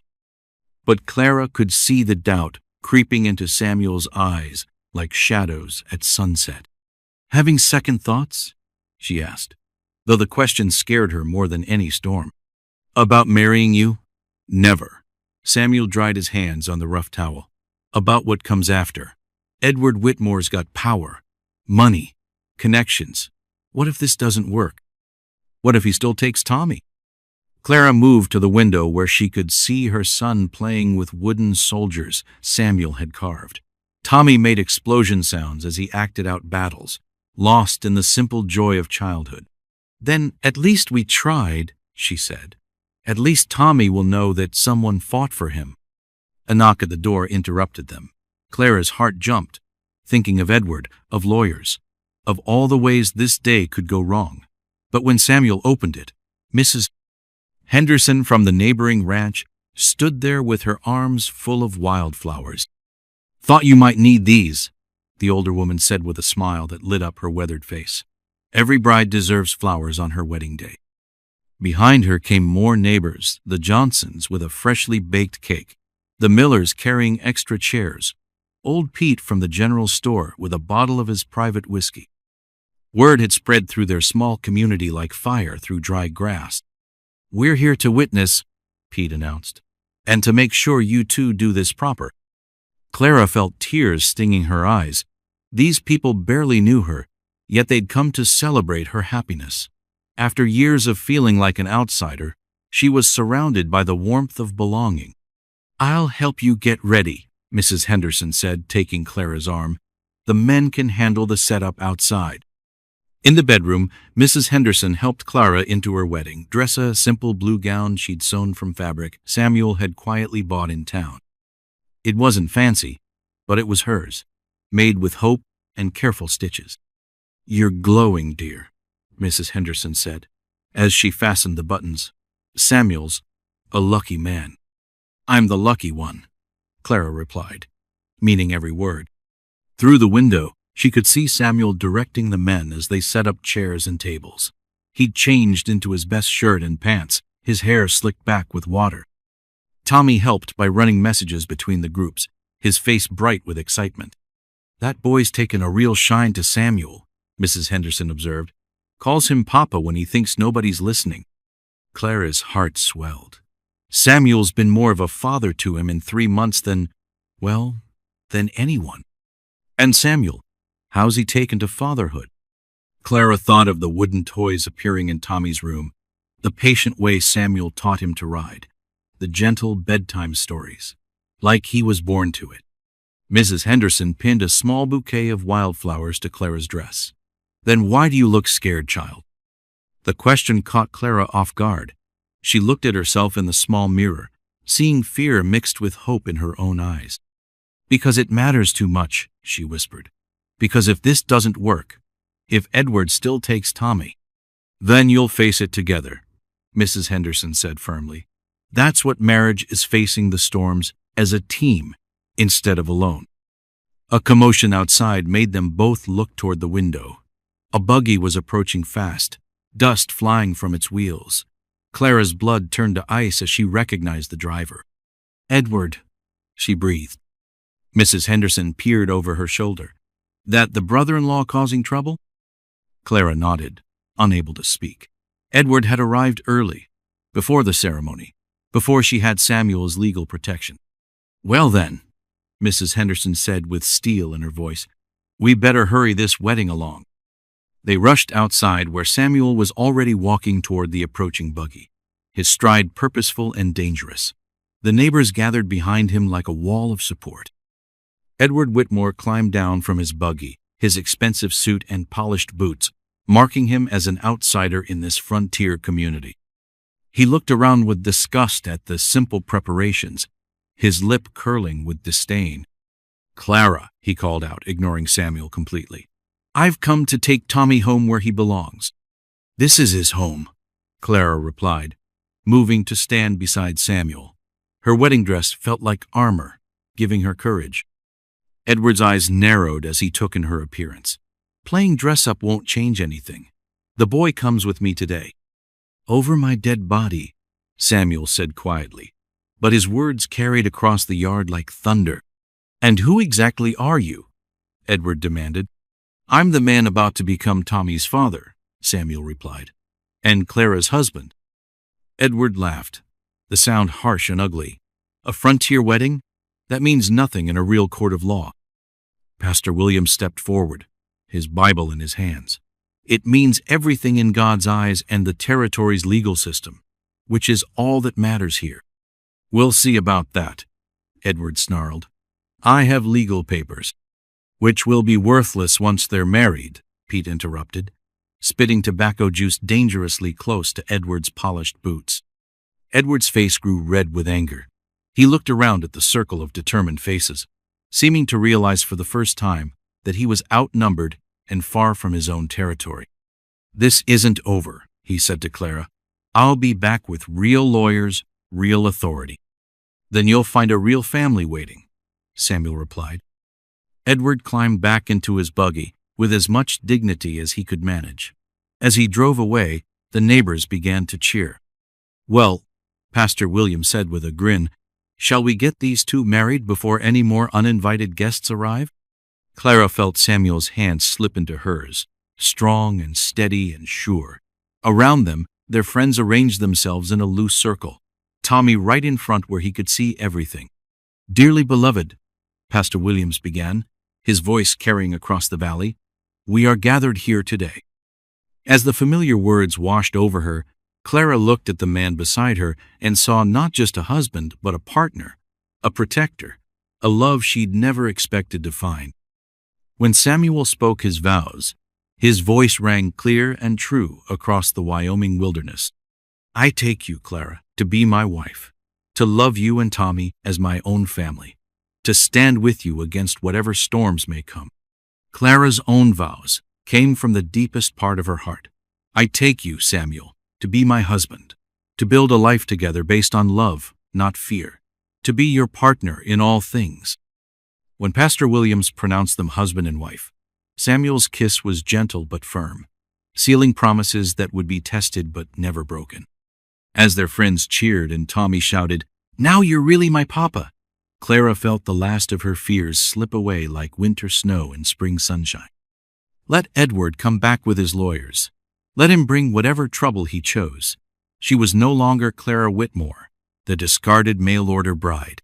But Clara could see the doubt creeping into Samuel's eyes like shadows at sunset. "Having second thoughts?" she asked, though the question scared her more than any storm. "About marrying you? Never." Samuel dried his hands on the rough towel. "About what comes after. Edward Whitmore's got power, money, connections. What if this doesn't work? What if he still takes Tommy?" Clara moved to the window where she could see her son playing with wooden soldiers Samuel had carved. Tommy made explosion sounds as he acted out battles, lost in the simple joy of childhood. "Then at least we tried," she said. "At least Tommy will know that someone fought for him." A knock at the door interrupted them. Clara's heart jumped, thinking of Edward, of lawyers, of all the ways this day could go wrong. But when Samuel opened it, Mrs. Henderson from the neighboring ranch stood there with her arms full of wildflowers. "Thought you might need these," the older woman said with a smile that lit up her weathered face. "Every bride deserves flowers on her wedding day." Behind her came more neighbors, the Johnsons with a freshly baked cake, the Millers carrying extra chairs, old Pete from the general store with a bottle of his private whiskey. Word had spread through their small community like fire through dry grass. "We're here to witness," Pete announced, "and to make sure you two do this proper." Clara felt tears stinging her eyes. These people barely knew her, yet they'd come to celebrate her happiness. After years of feeling like an outsider, she was surrounded by the warmth of belonging. "I'll help you get ready," Mrs. Henderson said, taking Clara's arm. "The men can handle the setup outside." In the bedroom, Mrs. Henderson helped Clara into her wedding dress, a simple blue gown she'd sewn from fabric Samuel had quietly bought in town. It wasn't fancy, but it was hers, made with hope and careful stitches. "You're glowing, dear," Mrs. Henderson said, as she fastened the buttons. "Samuel's a lucky man." "I'm the lucky one," Clara replied, meaning every word. Through the window, she could see Samuel directing the men as they set up chairs and tables. He'd changed into his best shirt and pants, his hair slicked back with water. Tommy helped by running messages between the groups, his face bright with excitement. "That boy's taken a real shine to Samuel," Mrs. Henderson observed. "Calls him Papa when he thinks nobody's listening." Clara's heart swelled. Samuel's been more of a father to him in 3 months than anyone. And Samuel, how's he taken to fatherhood? Clara thought of the wooden toys appearing in Tommy's room, the patient way Samuel taught him to ride, the gentle bedtime stories, like he was born to it. Mrs. Henderson pinned a small bouquet of wildflowers to Clara's dress. "Then why do you look scared, child?" The question caught Clara off guard. She looked at herself in the small mirror, seeing fear mixed with hope in her own eyes. "Because it matters too much," she whispered. "Because if this doesn't work, if Edward still takes Tommy, then you'll face it together," Mrs. Henderson said firmly. "That's what marriage is, facing the storms as a team instead of alone." A commotion outside made them both look toward the window. A buggy was approaching fast, dust flying from its wheels. Clara's blood turned to ice as she recognized the driver. "Edward," she breathed. Mrs. Henderson peered over her shoulder. "That the brother-in-law causing trouble?" Clara nodded, unable to speak. Edward had arrived early, before the ceremony, before she had Samuel's legal protection. "Well then," Mrs. Henderson said with steel in her voice, "we better hurry this wedding along." They rushed outside where Samuel was already walking toward the approaching buggy, his stride purposeful and dangerous. The neighbors gathered behind him like a wall of support. Edward Whitmore climbed down from his buggy, his expensive suit and polished boots, marking him as an outsider in this frontier community. He looked around with disgust at the simple preparations, his lip curling with disdain. "Clara," he called out, ignoring Samuel completely. "I've come to take Tommy home where he belongs." "This is his home," Clara replied, moving to stand beside Samuel. Her wedding dress felt like armor, giving her courage. Edward's eyes narrowed as he took in her appearance. "Playing dress-up won't change anything. The boy comes with me today." "Over my dead body," Samuel said quietly, but his words carried across the yard like thunder. "And who exactly are you?" Edward demanded. "I'm the man about to become Tommy's father," Samuel replied, "and Clara's husband." Edward laughed, the sound harsh and ugly. "A frontier wedding? That means nothing in a real court of law." Pastor William stepped forward, his Bible in his hands. "It means everything in God's eyes and the territory's legal system, which is all that matters here." "We'll see about that," Edward snarled. "I have legal papers." "Which will be worthless once they're married," Pete interrupted, spitting tobacco juice dangerously close to Edward's polished boots. Edward's face grew red with anger. He looked around at the circle of determined faces, seeming to realize for the first time that he was outnumbered and far from his own territory. "This isn't over," he said to Clara. "I'll be back with real lawyers, real authority." "Then you'll find a real family waiting," Samuel replied. Edward climbed back into his buggy with as much dignity as he could manage. As he drove away, the neighbors began to cheer. "Well," Pastor William said with a grin, "shall we get these two married before any more uninvited guests arrive?" Clara felt Samuel's hand slip into hers, strong and steady and sure. Around them, their friends arranged themselves in a loose circle, Tommy right in front where he could see everything. "Dearly beloved," Pastor Williams began, his voice carrying across the valley, "we are gathered here today." As the familiar words washed over her, Clara looked at the man beside her and saw not just a husband, but a partner, a protector, a love she'd never expected to find. When Samuel spoke his vows, his voice rang clear and true across the Wyoming wilderness. "I take you, Clara, to be my wife, to love you and Tommy as my own family, to stand with you against whatever storms may come." Clara's own vows, came from the deepest part of her heart. I take you, Samuel, to be my husband, to build a life together based on love, not fear, to be your partner in all things. When Pastor Williams pronounced them husband and wife, Samuel's kiss was gentle but firm, sealing promises that would be tested but never broken. As their friends cheered and Tommy shouted, "Now you're really my papa," Clara felt the last of her fears slip away like winter snow in spring sunshine. Let Edward come back with his lawyers. Let him bring whatever trouble he chose. She was no longer Clara Whitmore, the discarded mail-order bride.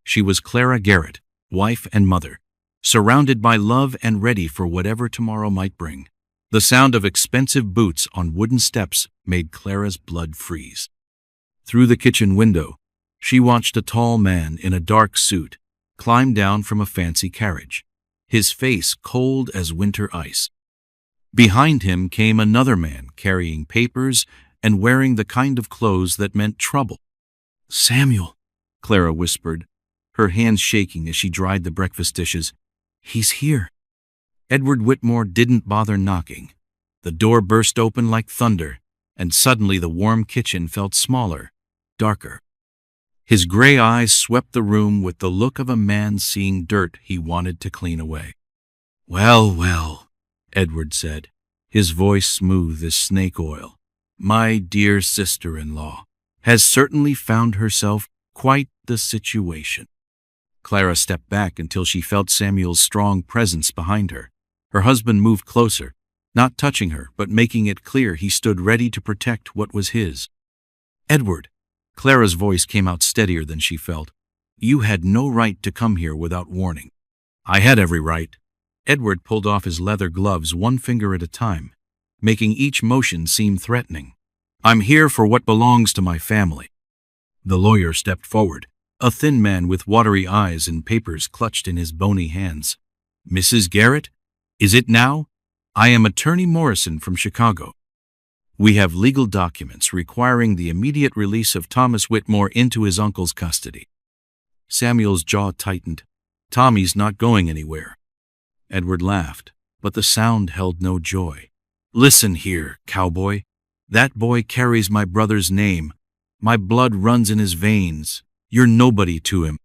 She was Clara Garrett, wife and mother, surrounded by love and ready for whatever tomorrow might bring. The sound of expensive boots on wooden steps made Clara's blood freeze. Through the kitchen window, she watched a tall man in a dark suit climb down from a fancy carriage, his face cold as winter ice. Behind him came another man carrying papers and wearing the kind of clothes that meant trouble. "Samuel," Clara whispered, her hands shaking as she dried the breakfast dishes. "He's here." Edward Whitmore didn't bother knocking. The door burst open like thunder, and suddenly the warm kitchen felt smaller, darker. His gray eyes swept the room with the look of a man seeing dirt he wanted to clean away. "Well, well," Edward said, his voice smooth as snake oil. "My dear sister-in-law has certainly found herself quite the situation." Clara stepped back until she felt Samuel's strong presence behind her. Her husband moved closer, not touching her, but making it clear he stood ready to protect what was his. "Edward," Clara's voice came out steadier than she felt, "you had no right to come here without warning." "I had every right." Edward pulled off his leather gloves one finger at a time, making each motion seem threatening. "I'm here for what belongs to my family." The lawyer stepped forward, a thin man with watery eyes and papers clutched in his bony hands. "Mrs. Garrett, is it now? I am Attorney Morrison from Chicago. We have legal documents requiring the immediate release of Thomas Whitmore into his uncle's custody." Samuel's jaw tightened. "Tommy's not going anywhere." Edward laughed, but the sound held no joy. "Listen here, cowboy. That boy carries my brother's name. My blood runs in his veins. You're nobody to him."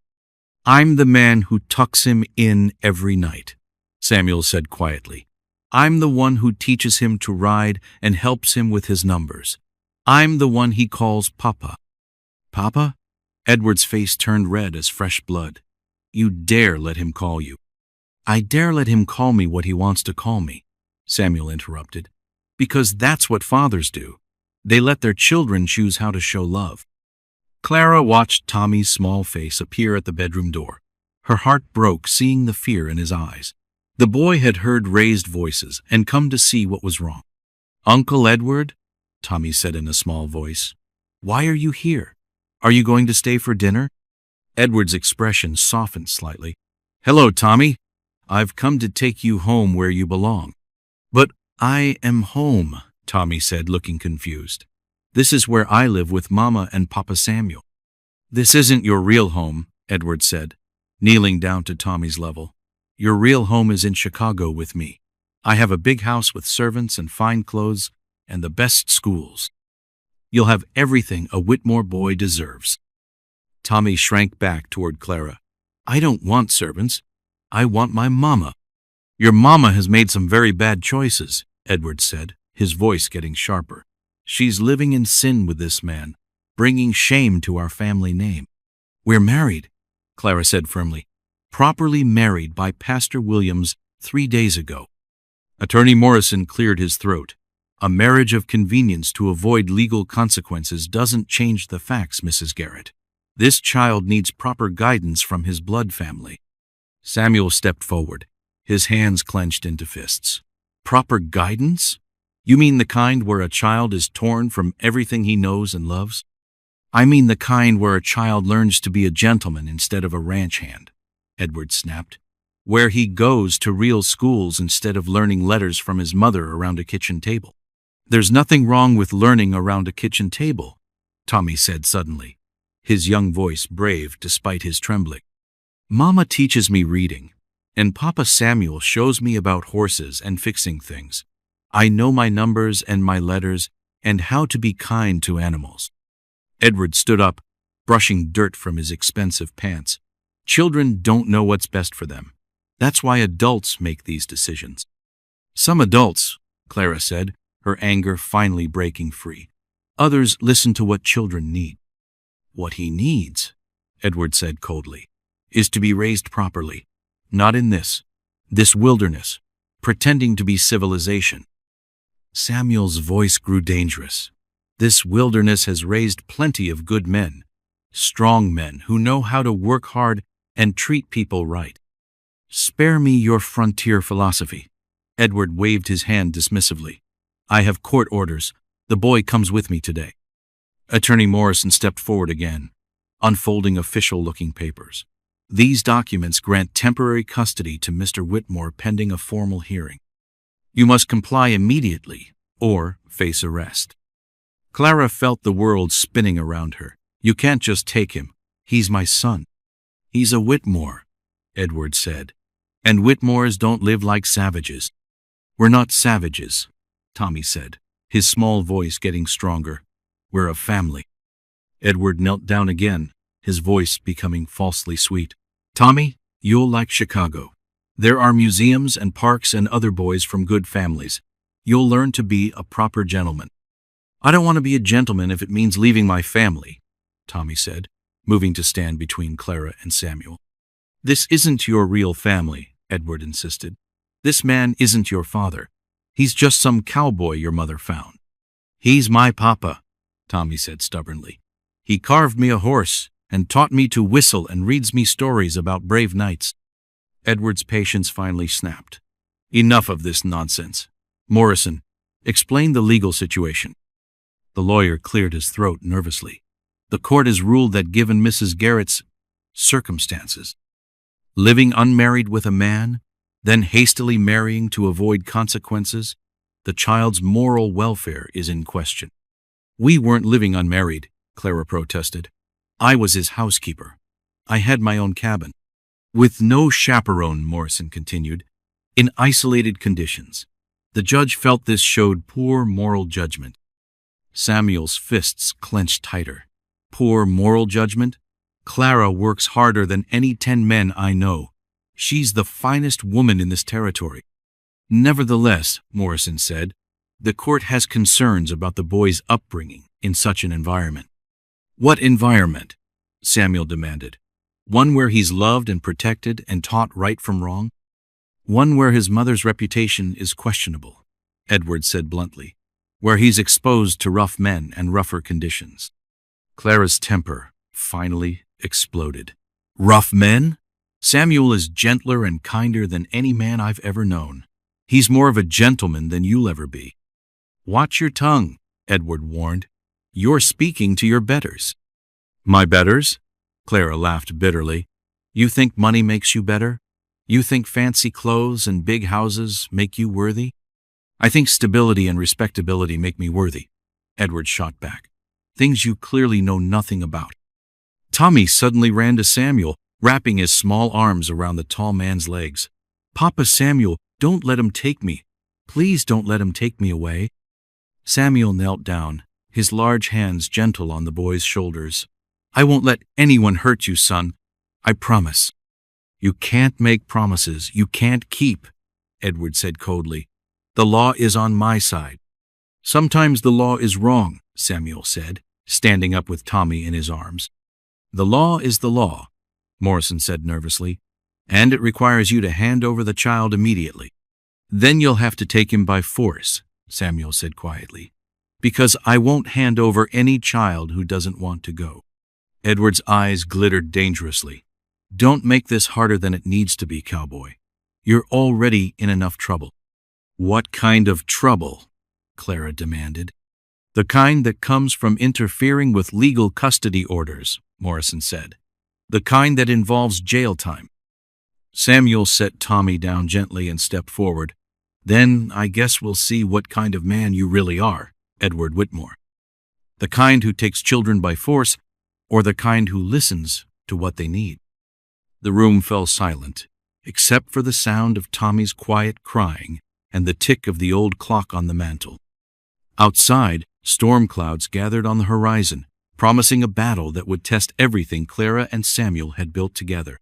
"I'm the man who tucks him in every night," Samuel said quietly. "I'm the one who teaches him to ride and helps him with his numbers. I'm the one he calls Papa." "Papa?" Edward's face turned red as fresh blood. "You dare let him call you." "I dare let him call me what he wants to call me," Samuel interrupted, "because that's what fathers do. They let their children choose how to show love." Clara watched Tommy's small face appear at the bedroom door. Her heart broke seeing the fear in his eyes. The boy had heard raised voices and come to see what was wrong. "Uncle Edward," Tommy said in a small voice, "why are you here? Are you going to stay for dinner?" Edward's expression softened slightly. "Hello, Tommy. I've come to take you home where you belong." "But I am home," Tommy said, looking confused. "This is where I live with Mama and Papa Samuel." "This isn't your real home," Edward said, kneeling down to Tommy's level. "Your real home is in Chicago with me. I have a big house with servants and fine clothes and the best schools. You'll have everything a Whitmore boy deserves." Tommy shrank back toward Clara. "I don't want servants. I want my mama." "Your mama has made some very bad choices," Edward said, his voice getting sharper. "She's living in sin with this man, bringing shame to our family name." "We're married," Clara said firmly. "Properly married by Pastor Williams 3 days ago." Attorney Morrison cleared his throat. "A marriage of convenience to avoid legal consequences doesn't change the facts, Mrs. Garrett. This child needs proper guidance from his blood family." Samuel stepped forward, his hands clenched into fists. "Proper guidance? You mean the kind where a child is torn from everything he knows and loves?" "I mean the kind where a child learns to be a gentleman instead of a ranch hand," Edward snapped. "Where he goes to real schools instead of learning letters from his mother around a kitchen table." "There's nothing wrong with learning around a kitchen table," Tommy said suddenly, his young voice brave despite his trembling. "Mama teaches me reading. And Papa Samuel shows me about horses and fixing things. I know my numbers and my letters and how to be kind to animals. Edward stood up, brushing dirt from his expensive pants. Children don't know what's best for them. That's why adults make these decisions. Some adults, Clara said, her anger finally breaking free. Others listen to what children need. What he needs, Edward said coldly, is to be raised properly. Not in this wilderness, pretending to be civilization. Samuel's voice grew dangerous. This wilderness has raised plenty of good men, strong men who know how to work hard and treat people right. Spare me your frontier philosophy. Edward waved his hand dismissively. I have court orders. The boy comes with me today. Attorney Morrison stepped forward again, unfolding official-looking papers. These documents grant temporary custody to Mr. Whitmore pending a formal hearing. You must comply immediately or face arrest. Clara felt the world spinning around her. You can't just take him. He's my son. He's a Whitmore, Edward said. And Whitmores don't live like savages. We're not savages, Tommy said, his small voice getting stronger. We're a family. Edward knelt down again, his voice becoming falsely sweet. Tommy, you'll like Chicago. There are museums and parks and other boys from good families. You'll learn to be a proper gentleman. I don't want to be a gentleman if it means leaving my family, Tommy said, moving to stand between Clara and Samuel. This isn't your real family, Edward insisted. This man isn't your father. He's just some cowboy your mother found. He's my papa, Tommy said stubbornly. He carved me a horse and taught me to whistle and reads me stories about brave knights. Edward's patience finally snapped. Enough of this nonsense. Morrison, explain the legal situation. The lawyer cleared his throat nervously. The court has ruled that given Mrs. Garrett's circumstances, living unmarried with a man, then hastily marrying to avoid consequences, the child's moral welfare is in question. We weren't living unmarried, Clara protested. I was his housekeeper. I had my own cabin. With no chaperone, Morrison continued, in isolated conditions. The judge felt this showed poor moral judgment. Samuel's fists clenched tighter. Poor moral judgment? Clara works harder than any 10 men I know. She's the finest woman in this territory. Nevertheless, Morrison said, the court has concerns about the boy's upbringing in such an environment. What environment? Samuel demanded. One where he's loved and protected and taught right from wrong? One where his mother's reputation is questionable, Edward said bluntly. Where he's exposed to rough men and rougher conditions. Clara's temper finally exploded. Rough men? Samuel is gentler and kinder than any man I've ever known. He's more of a gentleman than you'll ever be. Watch your tongue, Edward warned. You're speaking to your betters. My betters? Clara laughed bitterly. You think money makes you better? You think fancy clothes and big houses make you worthy? I think stability and respectability make me worthy, Edward shot back. Things you clearly know nothing about. Tommy suddenly ran to Samuel, wrapping his small arms around the tall man's legs. Papa Samuel, don't let him take me. Please don't let him take me away. Samuel knelt down, his large hands gentle on the boy's shoulders. I won't let anyone hurt you, son. I promise. You can't make promises you can't keep, Edward said coldly. The law is on my side. Sometimes the law is wrong, Samuel said, standing up with Tommy in his arms. The law is the law, Morrison said nervously, and it requires you to hand over the child immediately. Then you'll have to take him by force, Samuel said quietly, because I won't hand over any child who doesn't want to go. Edward's eyes glittered dangerously. Don't make this harder than it needs to be, Cowboy. You're already in enough trouble. What kind of trouble? Clara demanded. The kind that comes from interfering with legal custody orders, Morrison said. The kind that involves jail time. Samuel set Tommy down gently and stepped forward. Then I guess we'll see what kind of man you really are, Edward Whitmore. The kind who takes children by force, or the kind who listens to what they need. The room fell silent, except for the sound of Tommy's quiet crying and the tick of the old clock on the mantel. Outside, storm clouds gathered on the horizon, promising a battle that would test everything Clara and Samuel had built together.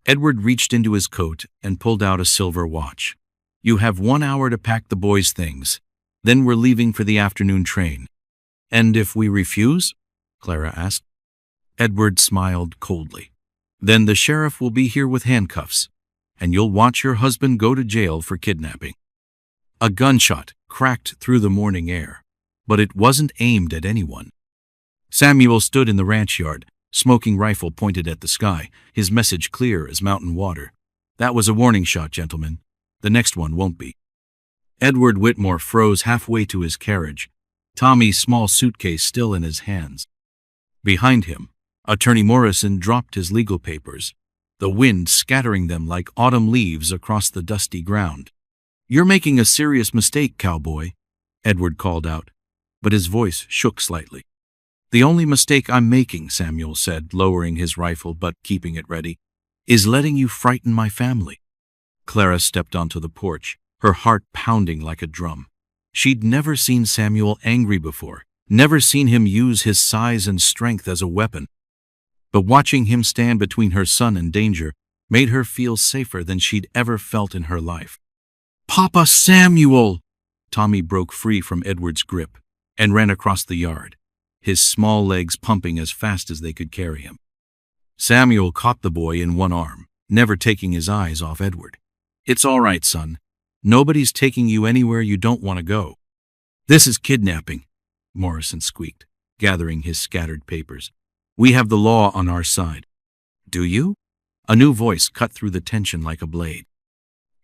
Edward reached into his coat and pulled out a silver watch. "You have 1 hour to pack the boys' things. Then we're leaving for the afternoon train." "And if we refuse?" Clara asked. Edward smiled coldly. "Then the sheriff will be here with handcuffs, and you'll watch your husband go to jail for kidnapping." A gunshot cracked through the morning air, but it wasn't aimed at anyone. Samuel stood in the ranch yard, smoking rifle pointed at the sky, his message clear as mountain water. "That was a warning shot, gentlemen. The next one won't be." Edward Whitmore froze halfway to his carriage, Tommy's small suitcase still in his hands. Behind him, Attorney Morrison dropped his legal papers, the wind scattering them like autumn leaves across the dusty ground. "You're making a serious mistake, cowboy," Edward called out, but his voice shook slightly. "The only mistake I'm making," Samuel said, lowering his rifle but keeping it ready, "is letting you frighten my family." Clara stepped onto the porch, her heart pounding like a drum. She'd never seen Samuel angry before, never seen him use his size and strength as a weapon. But watching him stand between her son and danger made her feel safer than she'd ever felt in her life. "Papa Samuel!" Tommy broke free from Edward's grip and ran across the yard, his small legs pumping as fast as they could carry him. Samuel caught the boy in one arm, never taking his eyes off Edward. "It's all right, son. Nobody's taking you anywhere you don't want to go." "This is kidnapping," Morrison squeaked, gathering his scattered papers. "We have the law on our side." "Do you?" A new voice cut through the tension like a blade.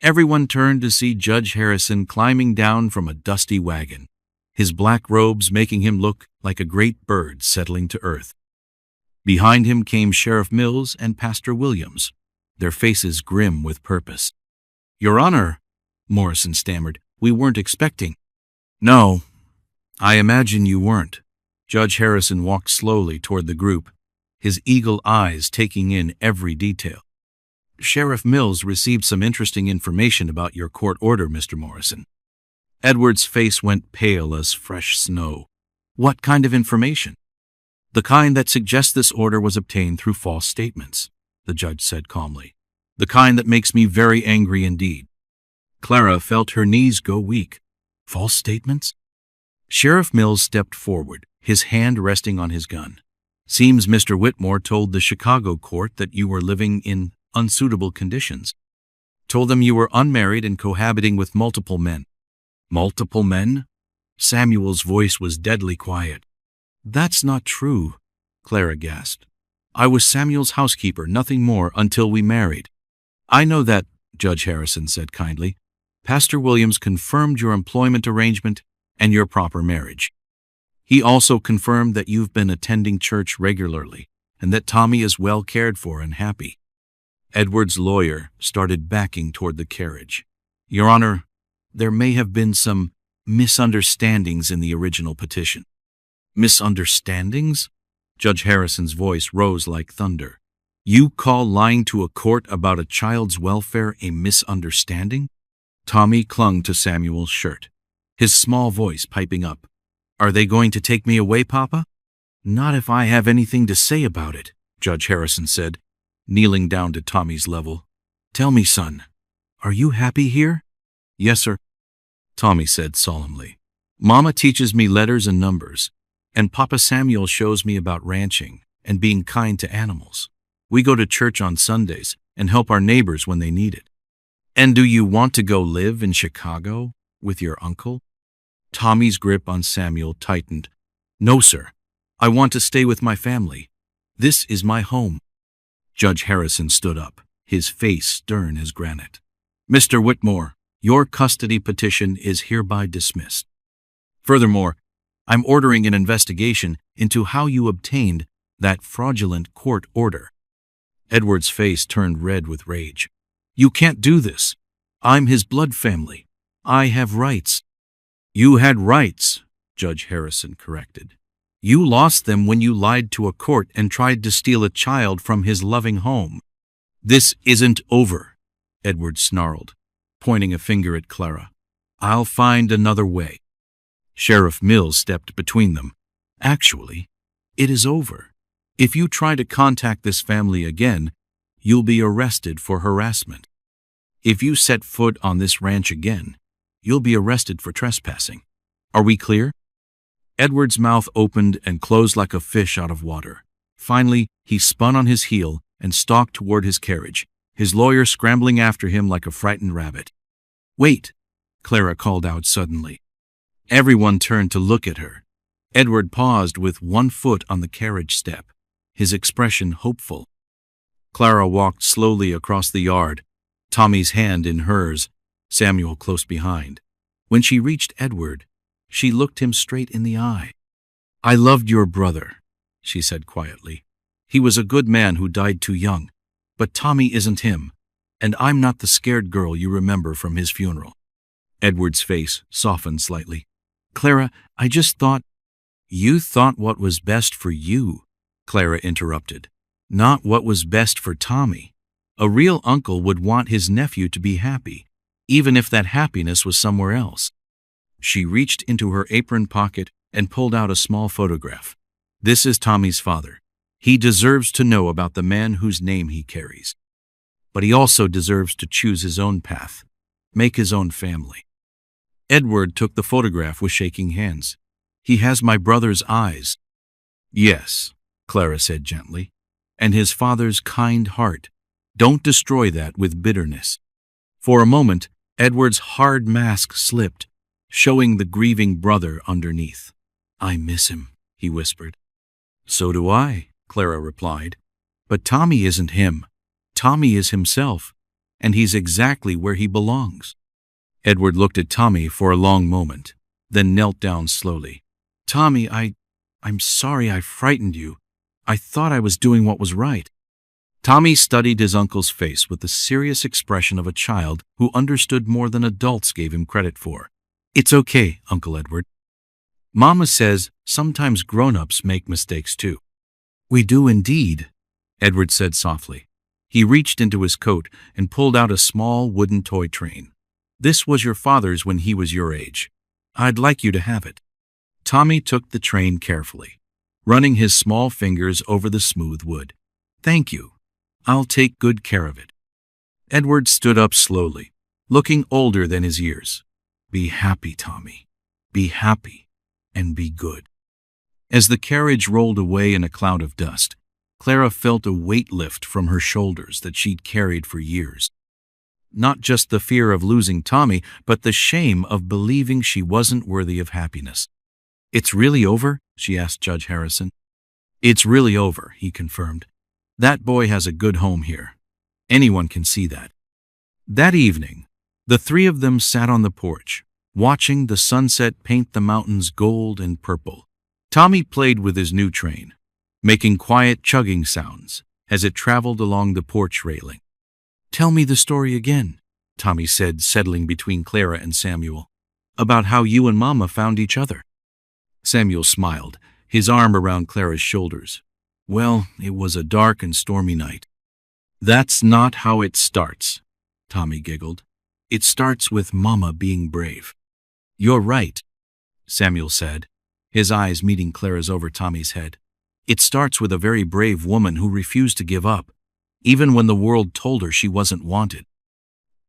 Everyone turned to see Judge Harrison climbing down from a dusty wagon, his black robes making him look like a great bird settling to earth. Behind him came Sheriff Mills and Pastor Williams, their faces grim with purpose. "Your Honor," Morrison stammered, "we weren't expecting." "No, I imagine you weren't." Judge Harrison walked slowly toward the group, his eagle eyes taking in every detail. "Sheriff Mills received some interesting information about your court order, Mr. Morrison." Edward's face went pale as fresh snow. "What kind of information?" "The kind that suggests this order was obtained through false statements," the judge said calmly. "The kind that makes me very angry indeed." Clara felt her knees go weak. "False statements?" Sheriff Mills stepped forward, his hand resting on his gun. "Seems Mr. Whitmore told the Chicago court that you were living in unsuitable conditions. Told them you were unmarried and cohabiting with multiple men." "Multiple men?" Samuel's voice was deadly quiet. "That's not true," Clara gasped. "I was Samuel's housekeeper, nothing more, until we married." "I know that," Judge Harrison said kindly. "Pastor Williams confirmed your employment arrangement and your proper marriage. He also confirmed that you've been attending church regularly and that Tommy is well cared for and happy." Edward's lawyer started backing toward the carriage. "Your Honor, there may have been some misunderstandings in the original petition." "Misunderstandings?" Judge Harrison's voice rose like thunder. "You call lying to a court about a child's welfare a misunderstanding?" Tommy clung to Samuel's shirt, his small voice piping up. "Are they going to take me away, Papa?" "Not if I have anything to say about it," Judge Harrison said, kneeling down to Tommy's level. "Tell me, son, are you happy here?" "Yes, sir," Tommy said solemnly. "Mama teaches me letters and numbers, and Papa Samuel shows me about ranching and being kind to animals. We go to church on Sundays and help our neighbors when they need it." "And do you want to go live in Chicago with your uncle?" Tommy's grip on Samuel tightened. "No, sir. I want to stay with my family. This is my home." Judge Harrison stood up, his face stern as granite. "Mr. Whitmore, your custody petition is hereby dismissed. Furthermore, I'm ordering an investigation into how you obtained that fraudulent court order." Edward's face turned red with rage. "You can't do this. I'm his blood family. I have rights." "You had rights," Judge Harrison corrected. "You lost them when you lied to a court and tried to steal a child from his loving home. This isn't over." Edward snarled, pointing a finger at Clara. "I'll find another way." Sheriff Mills stepped between them. "Actually, it is over. If you try to contact this family again, you'll be arrested for harassment. If you set foot on this ranch again, you'll be arrested for trespassing. Are we clear?" Edward's mouth opened and closed like a fish out of water. Finally, he spun on his heel and stalked toward his carriage, his lawyer scrambling after him like a frightened rabbit. "Wait!" Clara called out suddenly. Everyone turned to look at her. Edward paused with one foot on the carriage step, his expression hopeful. Clara walked slowly across the yard, Tommy's hand in hers, Samuel close behind. When she reached Edward, she looked him straight in the eye. "I loved your brother," she said quietly. "He was a good man who died too young. But Tommy isn't him, and I'm not the scared girl you remember from his funeral." Edward's face softened slightly. "Clara, I just thought—" "You thought what was best for you," Clara interrupted, "not what was best for Tommy. A real uncle would want his nephew to be happy, even if that happiness was somewhere else." She reached into her apron pocket and pulled out a small photograph. "This is Tommy's father. He deserves to know about the man whose name he carries. But he also deserves to choose his own path, make his own family." Edward took the photograph with shaking hands. "He has my brother's eyes." "Yes," Clara said gently, "and his father's kind heart. Don't destroy that with bitterness." For a moment, Edward's hard mask slipped, showing the grieving brother underneath. "I miss him," he whispered. "So do I," Clara replied. "But Tommy isn't him. Tommy is himself, and he's exactly where he belongs." Edward looked at Tommy for a long moment, then knelt down slowly. "Tommy, I'm sorry I frightened you. I thought I was doing what was right." Tommy studied his uncle's face with the serious expression of a child who understood more than adults gave him credit for. "It's okay, Uncle Edward. Mama says sometimes grown-ups make mistakes too." "We do indeed," Edward said softly. He reached into his coat and pulled out a small wooden toy train. "This was your father's when he was your age. I'd like you to have it." Tommy took the train carefully, running his small fingers over the smooth wood. "Thank you. I'll take good care of it." Edward stood up slowly, looking older than his years. "Be happy, Tommy. Be happy and be good." As the carriage rolled away in a cloud of dust, Clara felt a weight lift from her shoulders that she'd carried for years. Not just the fear of losing Tommy, but the shame of believing she wasn't worthy of happiness. "It's really over?" she asked Judge Harrison. "It's really over," he confirmed. "That boy has a good home here. Anyone can see that." That evening, the three of them sat on the porch, watching the sunset paint the mountains gold and purple. Tommy played with his new train, making quiet chugging sounds as it traveled along the porch railing. "Tell me the story again," Tommy said, settling between Clara and Samuel. "About how you and Mama found each other." Samuel smiled, his arm around Clara's shoulders. "Well, it was a dark and stormy night." "That's not how it starts," Tommy giggled. "It starts with Mama being brave." "You're right," Samuel said, his eyes meeting Clara's over Tommy's head. "It starts with a very brave woman who refused to give up, even when the world told her she wasn't wanted."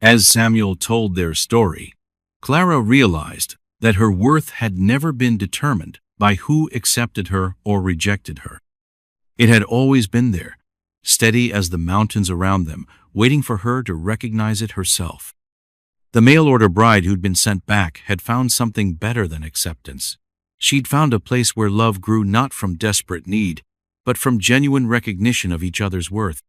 As Samuel told their story, Clara realized that her worth had never been determined by who accepted her or rejected her. It had always been there, steady as the mountains around them, waiting for her to recognize it herself. The mail-order bride who'd been sent back had found something better than acceptance. She'd found a place where love grew not from desperate need, but from genuine recognition of each other's worth.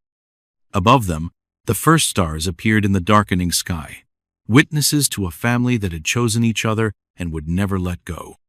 Above them, the first stars appeared in the darkening sky, witnesses to a family that had chosen each other and would never let go.